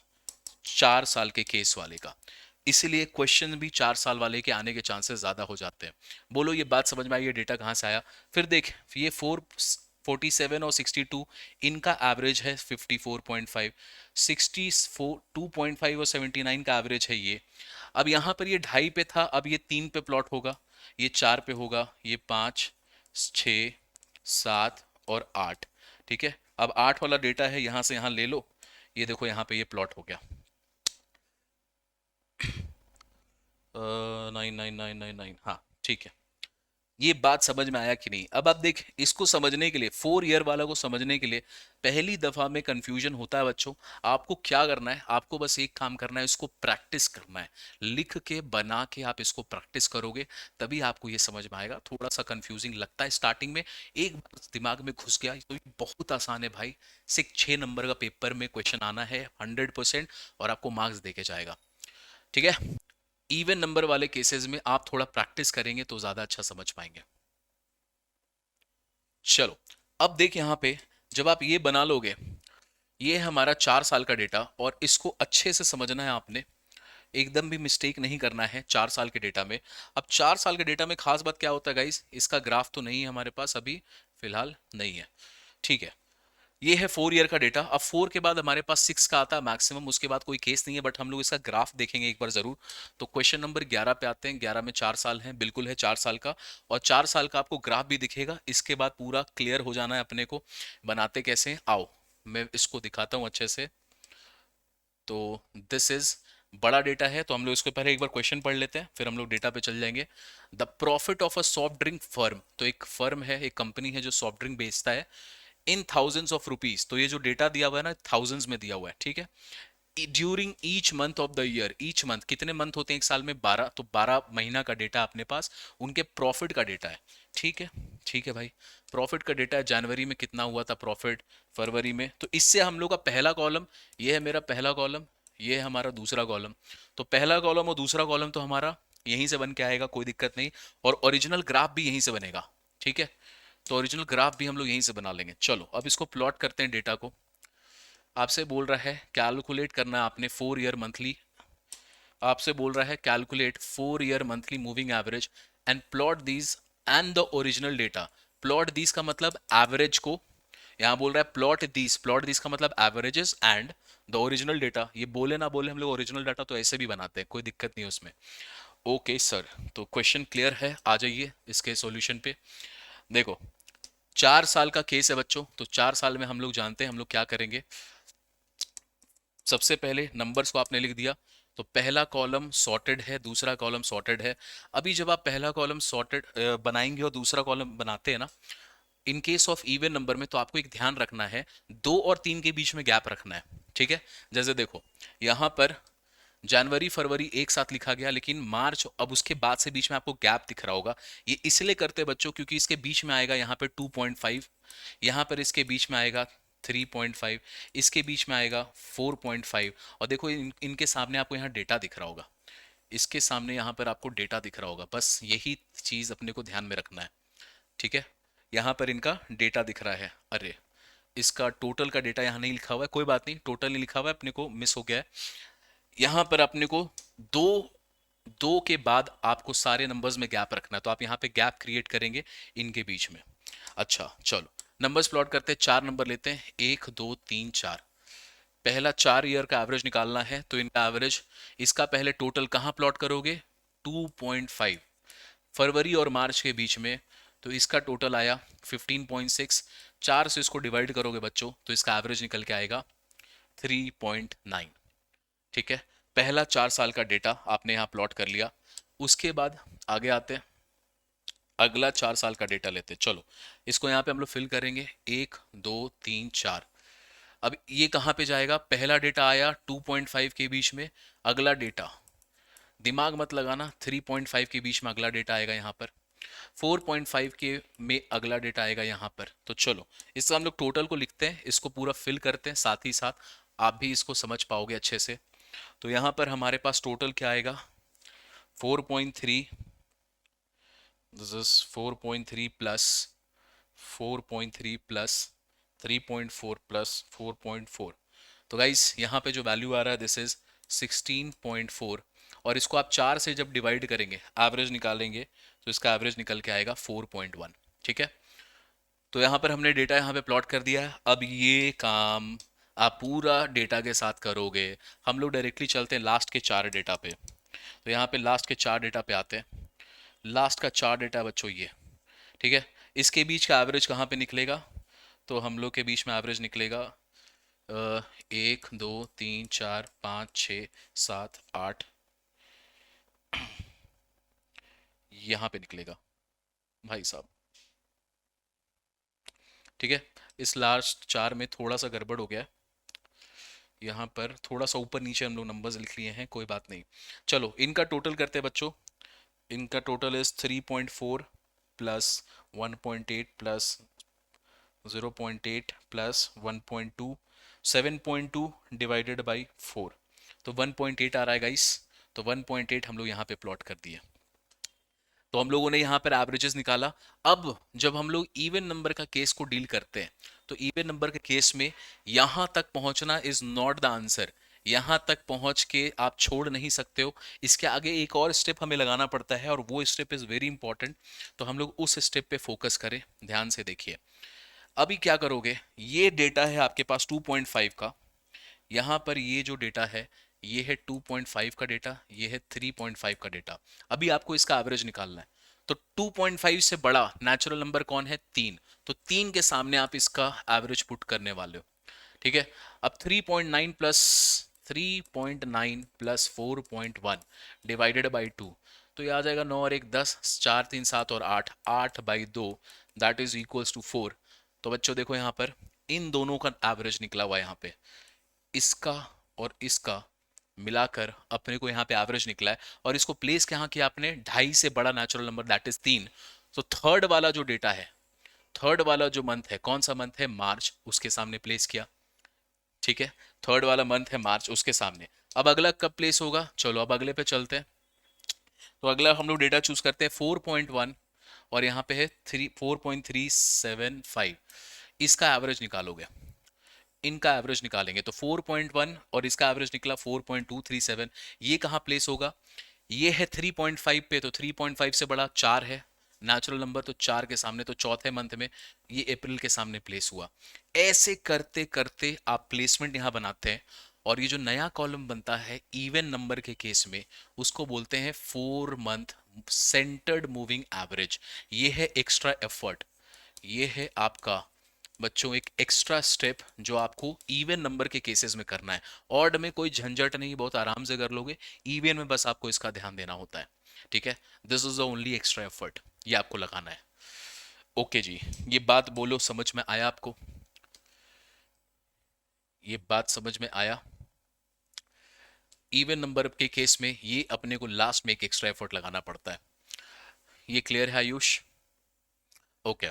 4 साल के केस वाले का। इसीलिए क्वेश्चन भी 4 साल वाले के आने के चांसेस ज्यादा हो जाते हैं। बोलो ये बात समझ में आई? ये डेटा कहां से आया? फिर देख, ये 47 और 62, इनका एवरेज है 54.5, 64, 2.5 और 79 का एवरेज है ये। अब यहां पर ये 2.5 पे था, अब ये 3 पे प्लॉट होगा, ये 4 पे होगा, ये 5, 6, 7 और 8, ठीक है। अब 8 वाला डेटा है, यहां से यहां ले लो, ये देखो यहाँ पे ये प्लॉट हो गया 99999, हाँ ठीक है। ये बात समझ में आया कि नहीं? अब आप देख, इसको समझने के लिए, 4 ईयर वाला को समझने के लिए पहली दफा में कंफ्यूजन होता है बच्चों। आपको क्या करना है, आपको बस एक काम करना है, इसको प्रैक्टिस करना है, लिख के बना के आप इसको प्रैक्टिस करोगे तभी आपको ये समझ में आएगा। थोड़ा सा कंफ्यूजिंग लगता है स्टार्टिंग में, एक बार दिमाग में घुस गया तो ये बहुत आसान है भाई। सिर्फ 6 नंबर का पेपर में क्वेश्चन आना है 100%, और आपको मार्क्स देके जाएगा, ठीक है। इवन नंबर वाले केसेस में आप थोड़ा प्रैक्टिस करेंगे तो ज्यादा अच्छा समझ पाएंगे। चलो, अब देख यहाँ पे, जब आप ये बना लोगे, ये है हमारा 4 साल का डेटा, और इसको अच्छे से समझना है आपने, एकदम भी मिस्टेक नहीं करना है 4 साल के डेटा में। अब 4 साल के डेटा में खास बात क्या होता है गाइस, इसका ग्राफ तो नहीं है हमारे पास अभी फिलहाल, नहीं है, ठीक है। ये है 4 ईयर का डेटा। अब 4 के बाद हमारे पास 6 का आता है मैक्सिमम, उसके बाद कोई केस नहीं है, बट हम लोग इसका ग्राफ देखेंगे एक बार जरूर। तो क्वेश्चन नंबर 11 पे आते हैं। 11 में 4 साल है, बिल्कुल है 4 साल का, और 4 साल का आपको ग्राफ भी दिखेगा। इसके बाद पूरा क्लियर हो जाना है अपने को। बनाते कैसे हैं, आओ मैं इसको दिखाता हूं अच्छे से। तो दिस इज बड़ा डेटा है, तो हम लोग इसको पहले एक बार क्वेश्चन पढ़ लेते हैं, फिर हम लोग डेटा पे चल जाएंगे। The profit of a soft drink firm, तो एक फर्म है, एक कंपनी है जो सॉफ्ट ड्रिंक बेचता है, इन थाउजेंड्स ऑफ रुपीज। तो ये जो डेटा दिया हुआ है ना, थाउजेंड्स में दिया हुआ है, ठीक है। During each month of the year, each month कितने मंथ होते हैं एक साल में, 12, तो 12 महीना का डेटा अपने पास उनके प्रॉफिट का डेटा है, ठीक है। ठीक है भाई, प्रॉफिट का डेटा है, जनवरी में कितना हुआ था प्रॉफिट, फरवरी में, तो इससे हम लोग का पहला कॉलम, ये है मेरा पहला कॉलम, ये है हमारा दूसरा कॉलम। तो पहला कॉलम और दूसरा कॉलम तो हमारा यहीं से बन के आएगा, कोई दिक्कत नहीं, और ओरिजिनल ग्राफ भी यहीं से बनेगा, ठीक है। तो ओरिजिनल ग्राफ भी हम लोग यहीं से बना लेंगे। चलो अब इसको प्लॉट करते हैं डेटा को। आपसे बोल रहा है कैलकुलेट करना है आपने 4 ईयर मंथली, आपसे बोल रहा है calculate 4 year monthly moving average and plot these and the original data. Plot these का मतलब एवरेज को, यहां बोल रहा है प्लॉट दीज का मतलब averages and the original data. ये बोले ना बोले, हम लोग ओरिजिनल डाटा तो ऐसे भी बनाते हैं, कोई दिक्कत नहीं है उसमें। ओके सर, तो क्वेश्चन क्लियर है, आ जाइए इसके सॉल्यूशन पे। देखो, 4 साल का केस है बच्चों, तो 4 साल में हम लोग जानते हैं हम लोग क्या करेंगे। सबसे पहले नंबर्स को आपने लिख दिया, तो पहला कॉलम सॉर्टेड है, दूसरा कॉलम सॉर्टेड है। अभी जब आप पहला कॉलम सॉर्टेड बनाएंगे और दूसरा कॉलम बनाते हैं ना, in case of even number में, तो आपको एक ध्यान रखना है, 2 और 3 के बीच में गैप रखना है, ठीक है। जैसे देखो, यहां पर जनवरी फरवरी एक साथ लिखा गया, लेकिन मार्च अब उसके बाद से बीच में आपको गैप दिख रहा होगा। ये इसलिए करते हैं बच्चों, क्योंकि इसके बीच में आएगा यहाँ पे 2.5, यहाँ पर इसके बीच में आएगा 3.5, इसके बीच में आएगा 4.5, और देखो इनके सामने आपको यहाँ डेटा दिख रहा होगा, इसके सामने यहाँ पर आपको डेटा दिख रहा होगा, बस यही चीज़ अपने को ध्यान में रखना है, ठीक है। यहाँ पर इनका डेटा दिख रहा है, अरे इसका टोटल का डेटा यहाँ नहीं लिखा हुआ है, कोई बात नहीं, टोटल नहीं लिखा हुआ है, अपने को मिस हो गया है। यहाँ पर अपने को दो दो के बाद आपको सारे नंबर्स में गैप रखना है, तो आप यहाँ पे गैप क्रिएट करेंगे इनके बीच में। अच्छा चलो, नंबर्स प्लॉट करते हैं, 4 नंबर लेते हैं, 1 2 3 4। पहला 4 ईयर का एवरेज निकालना है, तो इनका एवरेज, इसका पहले टोटल कहाँ प्लॉट करोगे, 2.5, फरवरी और मार्च के बीच में, तो इसका टोटल आया 15.6। 4 से इसको डिवाइड करोगे बच्चों, तो इसका एवरेज निकल के आएगा 3.9, ठीक है। पहला 4 साल का डेटा आपने यहाँ प्लॉट कर लिया। उसके बाद आगे आते हैं, अगला 4 साल का डेटा लेते हैं। चलो इसको यहाँ पे हम लोग फिल करेंगे, 1 2 3 4। अब ये कहाँ पे जाएगा, पहला डेटा आया 2.5 के बीच में, अगला डेटा, दिमाग मत लगाना, 3.5 के बीच में अगला डेटा आएगा यहाँ पर, 4.5 के में अगला डेटा आएगा यहाँ पर। तो चलो इसका हम लोग टोटल को लिखते हैं, इसको पूरा फिल करते हैं, साथ ही साथ आप भी इसको समझ पाओगे अच्छे से। तो यहाँ पर हमारे पास टोटल क्या आएगा, 4.3, this is 4.3 plus 4.3 plus 3.4 plus 4.4। तो गाइस यहाँ पे जो वैल्यू आ रहा है दिस इज 16.4, और इसको आप 4 से जब डिवाइड करेंगे, एवरेज निकालेंगे, तो इसका एवरेज निकल के आएगा 4.1, ठीक है। तो यहाँ पर हमने डेटा यहाँ पे प्लॉट कर दिया है। अब ये काम आप पूरा डेटा के साथ करोगे। हम लोग डायरेक्टली चलते हैं लास्ट के 4 डेटा पे। तो यहाँ पे लास्ट के 4 डेटा पे आते हैं। लास्ट का 4 डेटा बच्चों ये, ठीक है। इसके बीच का एवरेज कहाँ पे निकलेगा, तो हम लोग के बीच में एवरेज निकलेगा 1 2 3 4 5 6 7 8, यहाँ पे निकलेगा भाई साहब, ठीक है। इस लास्ट 4 में थोड़ा सा गड़बड़ हो गया है, यहाँ पर थोड़ा सा ऊपर नीचे हम लोग नंबर्स लिख लिए हैं, कोई बात नहीं। चलो इनका टोटल करते हैं बच्चों। इनका total is 3.4 plus 1.8 plus 0.8 plus 1.2, 7.2 divided by 4, तो 1.8 आ रहा है गाइस। तो 1.8 हम लोग यहाँ पे प्लॉट कर दिए। तो हम लोगों ने यहाँ पर एवरेजेस निकाला। अब जब हम लोग इवन नंबर का केस को डील करते हैं, तो इवन नंबर के केस में यहां तक पहुंचना इज नॉट द आंसर। यहां तक पहुंच के आप छोड़ नहीं सकते हो, इसके आगे एक और स्टेप हमें लगाना पड़ता है, और वो स्टेप इज वेरी इंपॉर्टेंट। तो हम लोग उस स्टेप पे फोकस करें, ध्यान से देखिए। अभी क्या करोगे, ये डेटा है आपके पास 2.5 का, यहां पर ये जो डेटा है ये है 2.5 का डेटा, ये है 3.5 का डेटा। अभी आपको इसका एवरेज निकालना है। तो 2.5 से बड़ा नेचुरल नंबर कौन है, 3। तो 3 के सामने आप इसका एवरेज पुट करने वाले हो, ठीक है। अब 3.9 प्लस 4.1 डिवाइडेड बाई 2, तो ये आ जाएगा 9 और 1 10, 4 3 7 और 8, 8/2, दैट इज इक्वल्स टू 4। तो बच्चों देखो यहाँ पर इन दोनों का एवरेज निकला हुआ है, यहाँ पे इसका और इसका मिलाकर अपने को यहाँ पे एवरेज निकला है। और इसको प्लेस कहाँ किया आपने, 2.5 से बड़ा नेचुरल नंबर दैट इज 3। तो थर्ड वाला जो डेटा है, थर्ड वाला जो मंथ है, कौन सा मंथ है, मार्च, उसके सामने प्लेस किया, ठीक है। थर्ड वाला मंथ है मार्च, उसके सामने। अब अगला कब प्लेस होगा, चलो अब अगले पे चलते हैं। तो अगला हम लोग डेटा चूज करते हैं 4.1, और यहाँ पे है 4.375। इसका एवरेज निकालोगे, इनका एवरेज निकालेंगे, तो 4.1 और इसका एवरेज निकला 4.237। ये कहाँ प्लेस होगा, ये है 3.5 पे, तो 3.5 से बड़ा 4 है नेचुरल नंबर, तो 4 के सामने, तो चौथे मंथ में ये अप्रैल के सामने प्लेस हुआ। ऐसे करते करते आप प्लेसमेंट यहां बनाते हैं, और ये जो नया कॉलम बनता है इवन नंबर के केस में, उसको बोलते हैं 4 मंथ सेंटर्ड मूविंग एवरेज। ये है एक्स्ट्रा एफर्ट, ये है आपका बच्चों एक एक्स्ट्रा स्टेप जो आपको इवन नंबर के केसेस में करना है। ऑड में कोई झंझट नहीं, बहुत आराम से कर लोगे। इवन में बस आपको इसका ध्यान देना होता है, ठीक है। This is the only extra effort, ये आपको लगाना है। ओके जी, ये बात बोलो, समझ में आया आपको, ये बात समझ में आया। इवन नंबर के केस में ये अपने को लास्ट में एक एक्स्ट्रा एफर्ट लगाना पड़ता है। ये क्लियर है आयुष, ओके।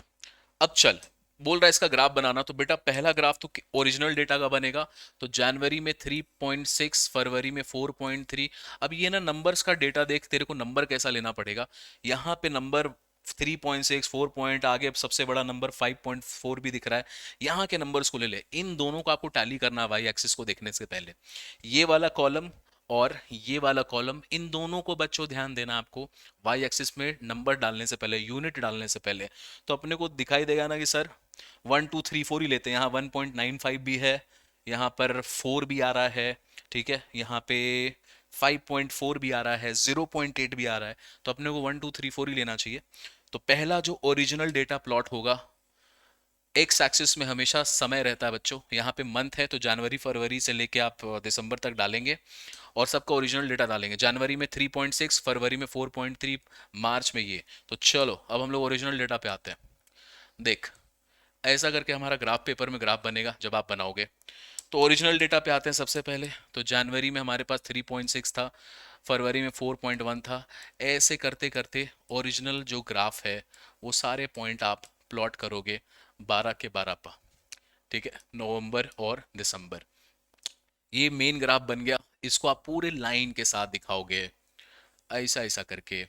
अब चल, बोल रहा है इसका ग्राफ बनाना, तो बेटा पहला ग्राफ तो ओरिजिनल डेटा का बनेगा। तो जनवरी में 3.6, फरवरी में 4.3। अब ये ना नंबर्स का डेटा देख, तेरे को नंबर कैसा लेना पड़ेगा, यहाँ पे नंबर 3.6 4 पॉइंट आगे, अब सबसे बड़ा नंबर 5.4 भी दिख रहा है। यहाँ के नंबर्स को ले ले, इन दोनों को आपको टैली करना है वाई एक्सिस को देखने से पहले। ये वाला कॉलम और ये वाला कॉलम, इन दोनों को बच्चों ध्यान देना आपको, वाई एक्सिस में नंबर डालने से पहले, यूनिट डालने से पहले। तो अपने को दिखाई देगा ना कि सर 1 2 3 4 ही लेते हैं, यहाँ 1.95 भी है, यहाँ पर 4 भी आ रहा है, ठीक है, यहाँ पे 5.4 भी आ रहा है, 0.8 भी आ रहा है। तो अपने को 1 2 3 4 ही लेना चाहिए। तो पहला जो ओरिजिनल डेटा प्लॉट होगा, एक्स एक्सिस में हमेशा समय रहता है बच्चों, यहाँ पे मंथ है, तो जनवरी फरवरी से लेके आप दिसंबर तक डालेंगे, और सबका ओरिजिनल डेटा डालेंगे। जनवरी में 3.6, फरवरी में 4.3, मार्च में ये। तो चलो अब हम लोग ओरिजिनल डेटा पे आते हैं। देख, ऐसा करके हमारा ग्राफ पेपर में ग्राफ बनेगा जब आप बनाओगे। तो ओरिजिनल डेटा पे आते हैं सबसे पहले। तो जनवरी में हमारे पास 3.6 था, फरवरी में 4.1 था। ऐसे करते करते ओरिजिनल जो ग्राफ है वो सारे पॉइंट आप प्लॉट करोगे 12 के 12 पर, ठीक है, नवंबर और दिसंबर। ये मेन ग्राफ बन गया। इसको आप पूरे लाइन के साथ दिखाओगे, ऐसा ऐसा करके,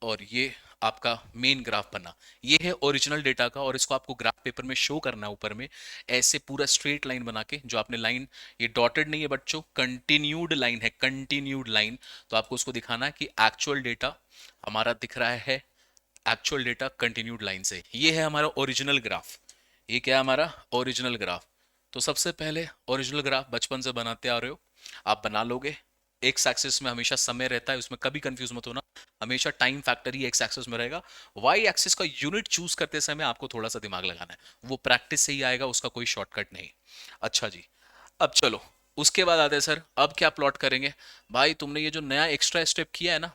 और ये आपका मेन ग्राफ बना। ये है ओरिजिनल डेटा का, और इसको आपको ग्राफ पेपर में शो करना है ऊपर में, ऐसे पूरा स्ट्रेट लाइन बना के। जो आपने लाइन, ये डॉटेड नहीं है बच्चों, कंटिन्यूड लाइन है, कंटिन्यूड लाइन। तो आपको उसको दिखाना है कि एक्चुअल डेटा हमारा दिख रहा है, एक्चुअल डेटा कंटिन्यूड लाइन से। ये है हमारा ओरिजिनल ग्राफ, ये क्या है हमारा ओरिजिनल ग्राफ। तो सबसे पहले ओरिजिनल ग्राफ बचपन से बनाते आ रहे हो, आप बना लोगे। एक्स एक्सिस में हमेशा समय रहता है, उसमें कभी कंफ्यूज मत होना, हमेशा टाइम फैक्टर ही एक्स एक्सिस में रहेगा। वाई एक्सिस का यूनिट चूज करते समय आपको थोड़ा सा दिमाग लगाना है, वो प्रैक्टिस से ही आएगा, उसका कोई शॉर्टकट नहीं। अच्छा जी, अब चलो उसके बाद आते हैं सर, अब क्या प्लॉट करेंगे। भाई तुमने ये जो नया एक्स्ट्रा स्टेप किया है ना,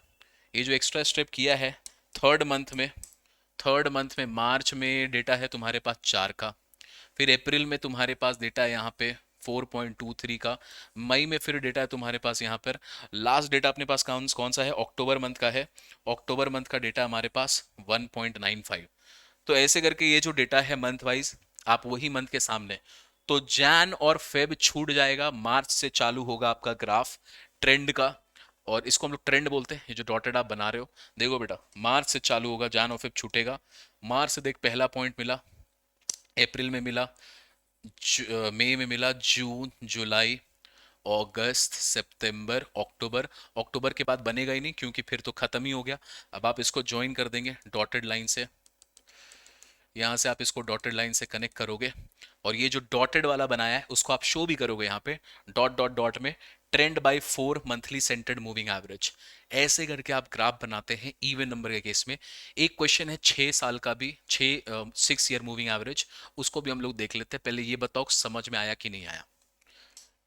ये जो एक्स्ट्रा स्टेप किया है थर्ड मंथ में, थर्ड मंथ में मार्च में डेटा है तुम्हारे पास 4 का, फिर अप्रैल में तुम्हारे पास डेटा है यहाँ पे 4.23 का, मई में फिर डेटा है तुम्हारे पास यहाँ पर। लास्ट डेटा अपने पास कौन कौन सा है, अक्टूबर मंथ का है। अक्टूबर मंथ का डेटा हमारे पास 1.95। तो ऐसे करके ये जो डेटा है मंथ वाइज, आप वही मंथ के सामने। तो जैन और फेब छूट जाएगा, मार्च से चालू होगा आपका ग्राफ ट्रेंड का। और इसको हम लोग ट्रेंड बोलते हैं। ये जो डॉटेड आप बना रहे हो, देखो बेटा, मार्च से चालू होगा, जान और फिर छूटेगा। मार्च से देख पहला पॉइंट मिला, अप्रैल में मिला, मई में मिला, जून, जुलाई, अगस्त, सितंबर, अक्टूबर। अक्टूबर के बाद बनेगा ही नहीं क्योंकि फिर तो खत्म ही हो गया। अब आप इसको ज्वाइन कर देंगे डॉटेड लाइन से, यहाँ से आप इसको डॉटेड लाइन से कनेक्ट करोगे और ये जो डॉटेड वाला बनाया है उसको आप शो भी करोगे यहाँ पे डॉट डॉट डॉट में, trend by 4 monthly centred moving average. ऐसे करके आप ग्राफ बनाते हैं इवन नंबर के केस में। एक क्वेश्चन है 6 साल का भी, 6 ईयर मूविंग एवरेज, उसको भी हम लोग देख लेते हैं। पहले ये बताओ समझ में आया कि नहीं आया।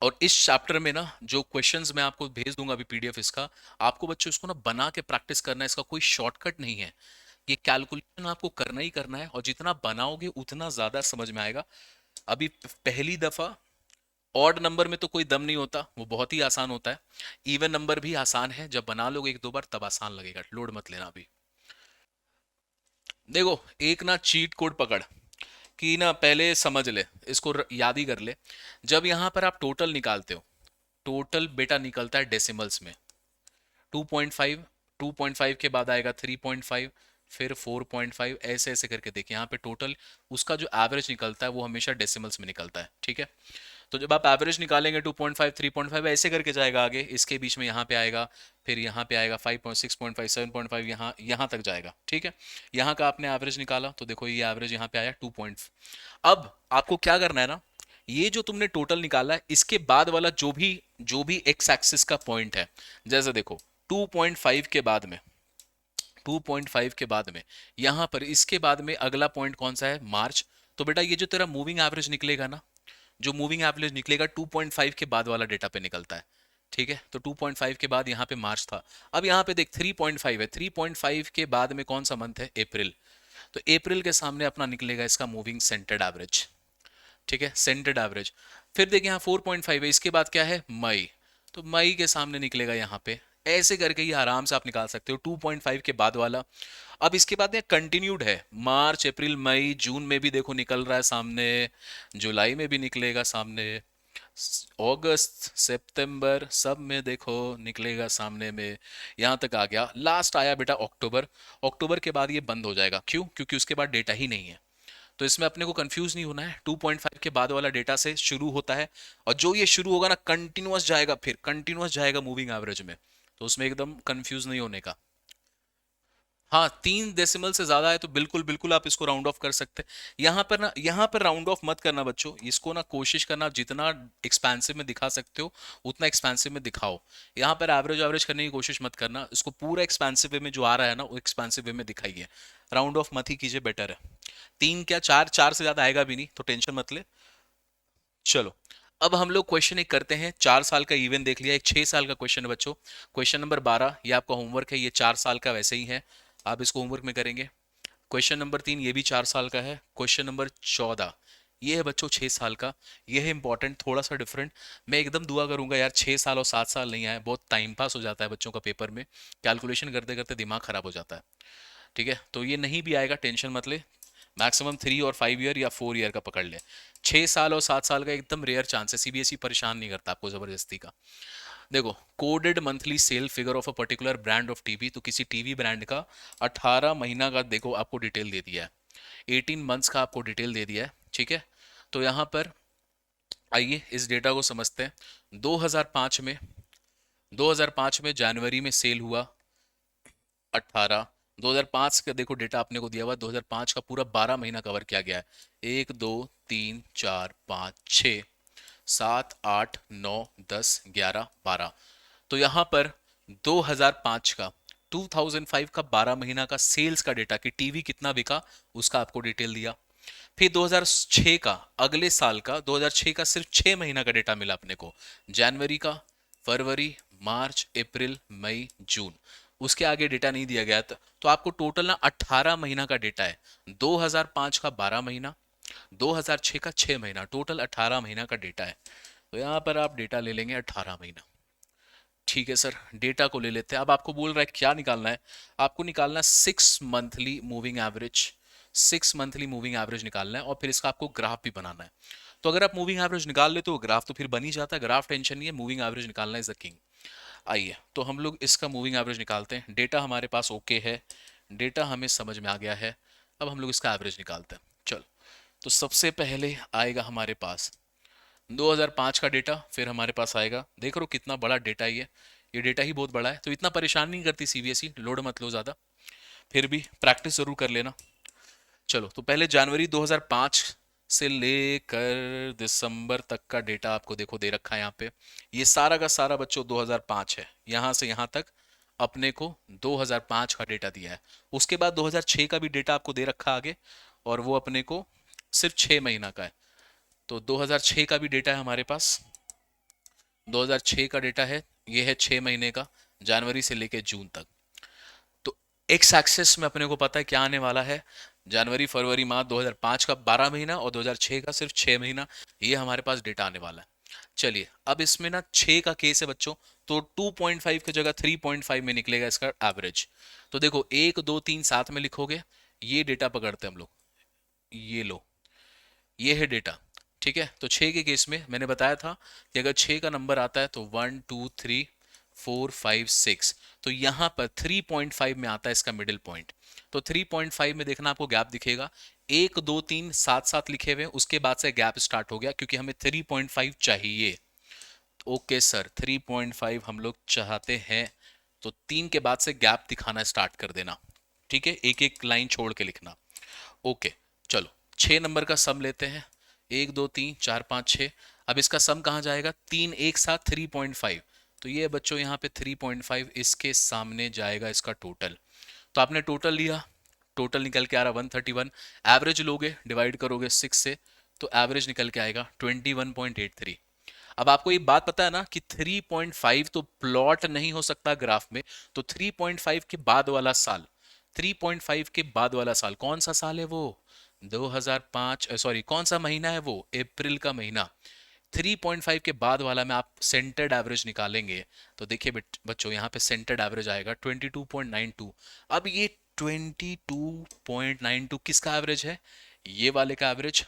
और इस चैप्टर में ना जो क्वेश्चंस मैं आपको भेज दूंगा अभी पीडीएफ इसका, आपको बच्चों इसको ना बना के प्रैक्टिस करना है। इसका कोई शॉर्टकट नहीं है, ये कैलकुलेशन आपको करना ही करना है और जितना बनाओगे उतना ज्यादा समझ में आएगा। अभी पहली दफा ऑड नंबर में तो कोई दम नहीं होता, वो बहुत ही आसान होता है। इवन नंबर भी आसान है, जब बना लोगे एक दो बार तब आसान लगेगा, लोड मत लेना अभी। देखो एक ना चीट कोड पकड़ कि ना पहले समझ ले इसको, याद ही कर ले। जब यहां पर आप टोटल निकालते हो, टोटल बेटा निकलता है डेसिमल्स में। 2.5, 2.5 के बाद आएगा 3.5, फिर 4.5, ऐसे ऐसे करके देखिए यहाँ पे टोटल उसका जो एवरेज निकलता है वो हमेशा डेसिमल्स में निकलता है, ठीक है। तो जब आप एवरेज निकालेंगे 2.5, 3.5 ऐसे करके जाएगा आगे, इसके बीच में यहाँ पे आएगा, फिर यहाँ पे आएगा 5, 6.5, 7.5, यहाँ यहाँ तक जाएगा, ठीक है। यहाँ का आपने एवरेज निकाला तो देखो ये एवरेज यहाँ पे आया 2. अब आपको क्या करना है ना, ये जो तुमने टोटल निकाला है इसके बाद वाला जो भी एक्स एक्सिस का पॉइंट है, जैसे देखो 2.5 के बाद में, 2.5 के बाद में यहां पर इसके बाद में अगला पॉइंट कौन सा है, मार्च। तो बेटा ये जो तेरा मूविंग एवरेज निकलेगा ना, जो मूविंग एवरेज निकलेगा 2.5 के बाद वाला डेटा पे निकलता है, ठीक है। तो 2.5 के बाद यहाँ पे मार्च था। अब यहाँ पे देख 3.5 है, 3.5 के बाद में कौन सा मंथ है, अप्रैल। तो अप्रैल के सामने अपना निकलेगा इसका मूविंग सेंटर्ड एवरेज, ठीक है, सेंटर्ड एवरेज। फिर देखिए यहाँ 4.5 है, इसके बाद क्या है, मई। तो मई के सामने निकलेगा यहाँ पे। ऐसे करके ये आराम से आप निकाल सकते हो 2.5 के बाद वाला। अब इसके बाद ये कंटिन्यूड है, मार्च, अप्रैल, मई, जून में भी देखो निकल रहा है सामने, जुलाई में भी निकलेगा सामने, अगस्त, सितंबर सब में देखो निकलेगा सामने में, यहाँ तक आ गया। लास्ट आया बेटा अक्टूबर। अक्टूबर के बाद ये बंद हो जाएगा, क्यों, क्योंकि उसके बाद डेटा ही नहीं है। तो इसमें अपने को कंफ्यूज नहीं होना है, 2.5 के बाद वाला डेटा से शुरू होता है और जो ये शुरू होगा ना कंटिन्यूअस जाएगा, फिर कंटिन्यूअस जाएगा मूविंग एवरेज में। तो उसमें एकदम कंफ्यूज नहीं होने का। हाँ 3 डेसिमल से ज्यादा है तो बिल्कुल बिल्कुल आप इसको राउंड ऑफ कर सकते हैं। यहाँ पर ना, यहाँ पर राउंड ऑफ मत करना बच्चों, इसको ना कोशिश करना जितना एक्सपेंसिव में दिखा सकते हो उतना एक्सपेंसिव में दिखाओ। यहाँ पर एवरेज एवरेज करने की कोशिश मत करना, इसको पूरा एक्सपेंसिव वे में जो आ रहा है ना वो एक्सपेंसिव वे में दिखाइए। राउंड ऑफ मत ही कीजिए, बेटर है। 3 क्या 4, 4 से ज्यादा आएगा भी नहीं तो टेंशन मत ले। चलो अब हम लोग क्वेश्चन एक करते हैं, 4 साल का इवन देख लिया, एक 6 साल का क्वेश्चन है बच्चों। क्वेश्चन नंबर 12 ये आपका होमवर्क है, ये 4 साल का वैसे ही है, आप इसको होमवर्क में करेंगे। क्वेश्चन नंबर 3 ये भी 4 साल का है। क्वेश्चन नंबर 14 ये है बच्चों 6 साल का, ये है इंपॉर्टेंट, थोड़ा सा डिफरेंट। मैं एकदम दुआ करूंगा यार 6 साल और 7 साल नहीं आए, बहुत टाइम पास हो जाता है बच्चों का पेपर में, कैलकुलेशन करते करते दिमाग खराब हो जाता है, ठीक है। तो ये नहीं भी आएगा टेंशन मत ले, मैक्सिमम 3 और 5 ईयर या 4 ईयर का पकड़ ले। 6 साल और 7 साल का एकदम रेयर चांस है, सीबीएसई परेशान नहीं करता आपको जबरदस्ती का। देखो coded monthly cell figure of a particular brand of TV, तो किसी टीवी ब्रांड का 18 महीना का देखो आपको डिटेल दे दिया है, 18 मंथ्स का आपको डिटेल दे दिया है, ठीक है। तो यहाँ पर आइए इस डेटा को समझते हैं। 2005 में, 2005 में जनवरी में सेल हुआ 18। 2005 का देखो डेटा आपने को दिया हुआ, 2005 का पूरा 12 महीना कवर किया गया है। 1, 2, 3, 4, 5, 6, 7, 8, 9, 10, 11, 12। तो यहाँ पर 2005 का, 2005 का 12 महीना का सेल्स का डेटा कि टीवी कितना बिका उसका आपको डिटेल दिया। फिर 2006 का, अगले साल का 2006 का सिर्फ 6 महीना का डेटा मिला अपने को, जनवरी का, फरवरी, मार्च, अप्रैल, मई, जून। उसके आगे डेटा नहीं दिया गया था, तो आपको टोटल ना 18 महीना का डेटा है। 2005 का 12 महीना, 2006 का 6 महीना, टोटल 18 महीना का डेटा है। तो यहाँ पर आप डेटा ले लेंगे 18 महीना, ठीक है सर। डेटा को ले लेते हैं। अब आपको बोल रहा है क्या निकालना है, आपको निकालना 6 monthly moving average, 6 monthly moving average निकालना है और फिर इसका आपको ग्राफ भी बनाना है। तो अगर आप मूविंग एवरेज निकाल लेते हो ग्राफ तो फिर बन ही जाता है, ग्राफ टेंशन नहीं है, मूविंग एवरेज निकालना इज द किंग। आइए तो हम लोग इसका मूविंग एवरेज निकालते हैं। डेटा हमारे पास ओके है, डेटा हमें समझ में आ गया है। अब हम लोग इसका एवरेज निकालते हैं। चलो, तो सबसे पहले आएगा हमारे पास 2005 का डेटा, फिर हमारे पास आएगा, देख रहे हो कितना बड़ा डेटा है ये डेटा ही बहुत बड़ा है, तो इतना परेशान नहीं करती सीबीएसई, लोड मत लो ज़्यादा, फिर भी प्रैक्टिस ज़रूर कर लेना। चलो, तो पहले जनवरी 2005 से लेकर दिसंबर तक का डेटा आपको देखो दे रखा है यहाँ पे। ये सारा का सारा बच्चों 2005 है, यहाँ से यहाँ तक अपने को 2005 का डेटा दिया है। उसके बाद 2006 का भी डेटा आपको दे रखा है आगे, और वो अपने को सिर्फ 6 महीना का है। तो 2006 का भी डेटा है हमारे पास, 2006 का डेटा है, ये है 6 महीने का, जनवरी से लेकर जून तक। तो एक्स एक्सिस में अपने को पता है क्या आने वाला है, जनवरी फरवरी मार्च 2005 का 12 महीना और 2006 का सिर्फ 6 महीना, ये हमारे पास डेटा आने वाला है। चलिए, अब इसमें ना 6 का केस है बच्चों, तो 2.5 की जगह 3.5 में निकलेगा इसका एवरेज। तो देखो 1 2 3 साथ में लिखोगे, ये डेटा पकड़ते हैं हम लोग, ये लो, ये है डेटा। ठीक है, तो 6 के केस में मैंने बताया था कि अगर 6 का नंबर आता है तो 1 2 3 4 5 6, तो यहां पर 3.5 में आता है इसका मिडिल पॉइंट। तो 3.5 में देखना आपको गैप दिखेगा, 1 2 3 साथ साथ लिखे हुए, उसके बाद से गैप स्टार्ट हो गया क्योंकि हमें 3.5 चाहिए। ओके सर, 3.5 हम लोग चाहते हैं, तो 3 के बाद से गैप दिखाना स्टार्ट कर देना। ठीक है, एक एक लाइन छोड़ के लिखना। ओके, चलो 6 नंबर का सम लेते हैं, 1 2 3 4 5 6। अब इसका सम कहाँ जाएगा, तीन एक साथ 3.5, तो ये बच्चों यहाँ पे 3.5 इसके सामने जाएगा इसका टोटल। तो आपने टोटल लिया, टोटल निकल के आ रहा 131, एवरेज लोगे डिवाइड करोगे 6 से, तो एवरेज निकल के आएगा 21.83। अब आपको ये बात पता है ना कि 3.5 तो प्लॉट नहीं हो सकता ग्राफ में, तो 3.5 के बाद वाला साल, 3.5 के बाद वाला साल कौन सा साल है वो, 2005, सॉरी कौन सा महीना है वो, अप्रैल का महीना। 3.5 के बाद वाला में आप सेंटर्ड एवरेज निकालेंगे, तो देखिए बच्चों यहाँ पे सेंटर्ड एवरेज आएगा 22.92। अब ये 22.92 किसका एवरेज है, ये वाले का एवरेज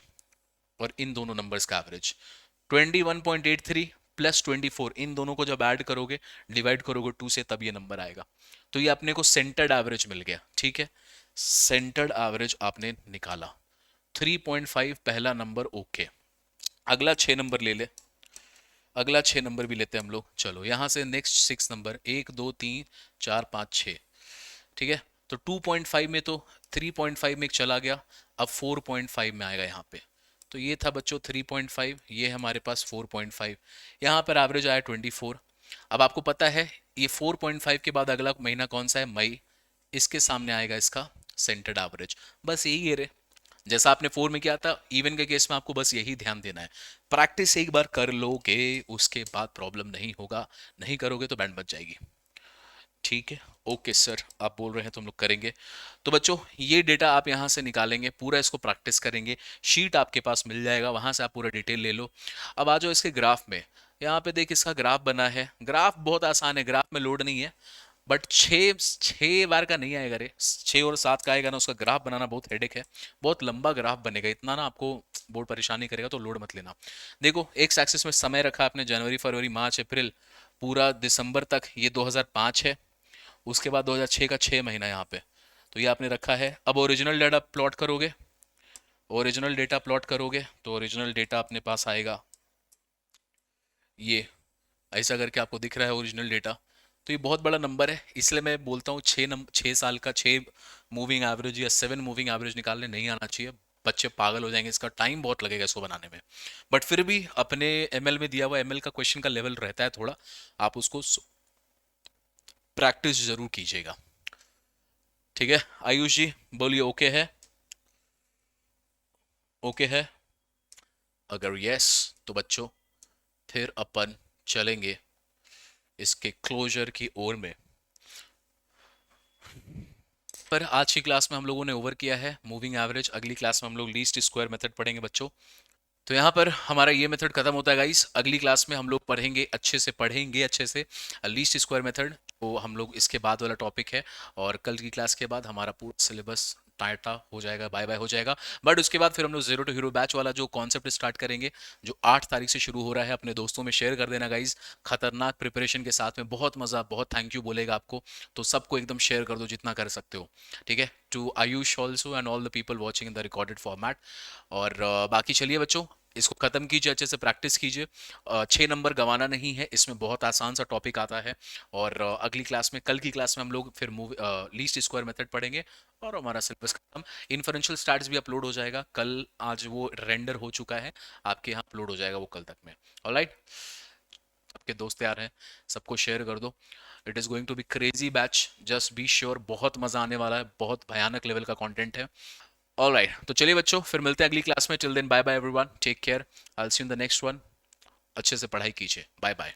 और इन दोनों नंबर्स का एवरेज। 21.83 प्लस 24, इन दोनों को जब ऐड करोगे, डिवाइड करोगे 2 से, तब ये नंबर आएगा। तो ये अपने को सेंटर्ड एवरेज मिल गया। ठीक है, सेंटर्ड एवरेज आपने निकाला, 3.5 पहला नंबर ओके। अगला 6 नंबर ले ले, अगला 6 नंबर भी लेते हैं हम लोग। चलो यहाँ से नेक्स्ट 6 नंबर, 1 2 3 4 5 6। ठीक है, तो 2.5 में तो 3.5 में एक चला गया, अब 4.5 में आएगा यहाँ पे। तो ये था बच्चों 3.5, ये हमारे पास 4.5, यहाँ पर एवरेज आया 24। अब आपको पता है ये 4.5 के बाद अगला महीना कौन सा है, मई, इसके सामने आएगा इसका सेंटर्ड एवरेज। बस यही है रे, जैसा आपने 4 में किया था इवन के केस में, आपको बस यही ध्यान देना है। प्रैक्टिस एक बार कर लोगे उसके बाद प्रॉब्लम नहीं होगा, नहीं करोगे तो बैंड बच जाएगी। ठीक है, ओके सर, आप बोल रहे हैं तो हम लोग करेंगे। तो बच्चों ये डेटा आप यहाँ से निकालेंगे, पूरा इसको प्रैक्टिस करेंगे, शीट आपके पास मिल जाएगा, वहाँ से आप पूरा डिटेल ले लो। अब आ जाओ इसके ग्राफ में, यहाँ पे देख इसका ग्राफ बना है, ग्राफ बहुत आसान है, ग्राफ में लोड नहीं है, बट छः छः बार का नहीं आएगा रे, 6 और 7 का आएगा ना, उसका ग्राफ बनाना बहुत हेडेक है, बहुत लंबा ग्राफ बनेगा, इतना ना आपको बहुत परेशानी करेगा, तो लोड मत लेना। देखो एक्स एक्सिस में समय रखा आपने, जनवरी फरवरी मार्च अप्रैल, पूरा दिसंबर तक ये 2005 है, उसके बाद 2006 का 6 महीना यहाँ पे, तो ये आपने रखा है। अब ओरिजिनल डेटा प्लॉट करोगे, ओरिजिनल डेटा प्लॉट करोगे तो ओरिजिनल डेटा अपने पास आएगा, ये ऐसा करके आपको दिख रहा है ओरिजिनल डेटा। तो ये बहुत बड़ा नंबर है, इसलिए मैं बोलता हूँ 6 साल का 6 मूविंग एवरेज या 7 मूविंग एवरेज निकालने नहीं आना चाहिए, बच्चे पागल हो जाएंगे, इसका टाइम बहुत लगेगा इसको बनाने में। बट फिर भी अपने एमएल में दिया हुआ एमएल का क्वेश्चन का लेवल रहता है थोड़ा, आप उसको प्रैक्टिस जरूर कीजिएगा। ठीक है, आयुष जी बोलिए ओके है, ओके है, अगर यस तो बच्चों फिर अपन चलेंगे इसके क्लोजर की ओर में। पर आज की क्लास में हम लोगों ने ओवर किया है मूविंग एवरेज, अगली क्लास में हम लोग लीस्ट स्क्वायर मेथड पढ़ेंगे बच्चों। तो यहाँ पर हमारा ये मेथड खत्म होता है गाइस, अगली क्लास में हम लोग पढ़ेंगे अच्छे से लीस्ट स्क्वायर मेथड, तो हम लोग इसके बाद वाला टॉपिक है, और कल की क्लास के बाद हमारा पूरा सिलेबस टाटा हो जाएगा, बाय बाय हो जाएगा। बट उसके बाद फिर हम लोग जीरो टू हीरो बैच वाला जो कॉन्सेप्ट स्टार्ट करेंगे, जो 8 तारीख से शुरू हो रहा है, अपने दोस्तों में शेयर कर देना गाइज। खतरनाक प्रिपरेशन के साथ में, बहुत मजा, बहुत थैंक यू बोलेगा आपको। तो सबको एकदम शेयर कर दो जितना कर सकते हो, ठीक है। To Ayush also and all the people watching in the recorded format. और बाकी चलिए बच्चों, इसको खत्म कीजिए, अच्छे से प्रैक्टिस कीजिए। 6 नंबर गंवाना नहीं है इसमें, बहुत आसान सा टॉपिक आता है। और अगली क्लास में, कल की क्लास में हम लोग फिर मूव लीस्ट स्क्वायर मेथड पढ़ेंगे और हमारा सिलेबस खत्म। इन्फरेंशियल स्टैट्स भी अपलोड हो जाएगा कल, आज वो रेंडर हो चुका है, आपके यहाँ अपलोड हो जाएगा वो कल तक में। ऑलराइट, आपके दोस्त यार हैं, सबको शेयर कर दो। It is going to be crazy batch, just be sure, बहुत मज़ा आने वाला है, बहुत भयानक लेवल का कंटेंट है। ऑलराइट, तो चलिए बच्चों, फिर मिलते हैं अगली क्लास में। Till then bye bye everyone, take care, I will see you in the next one. अच्छे से पढ़ाई कीजिए, बाय बाय।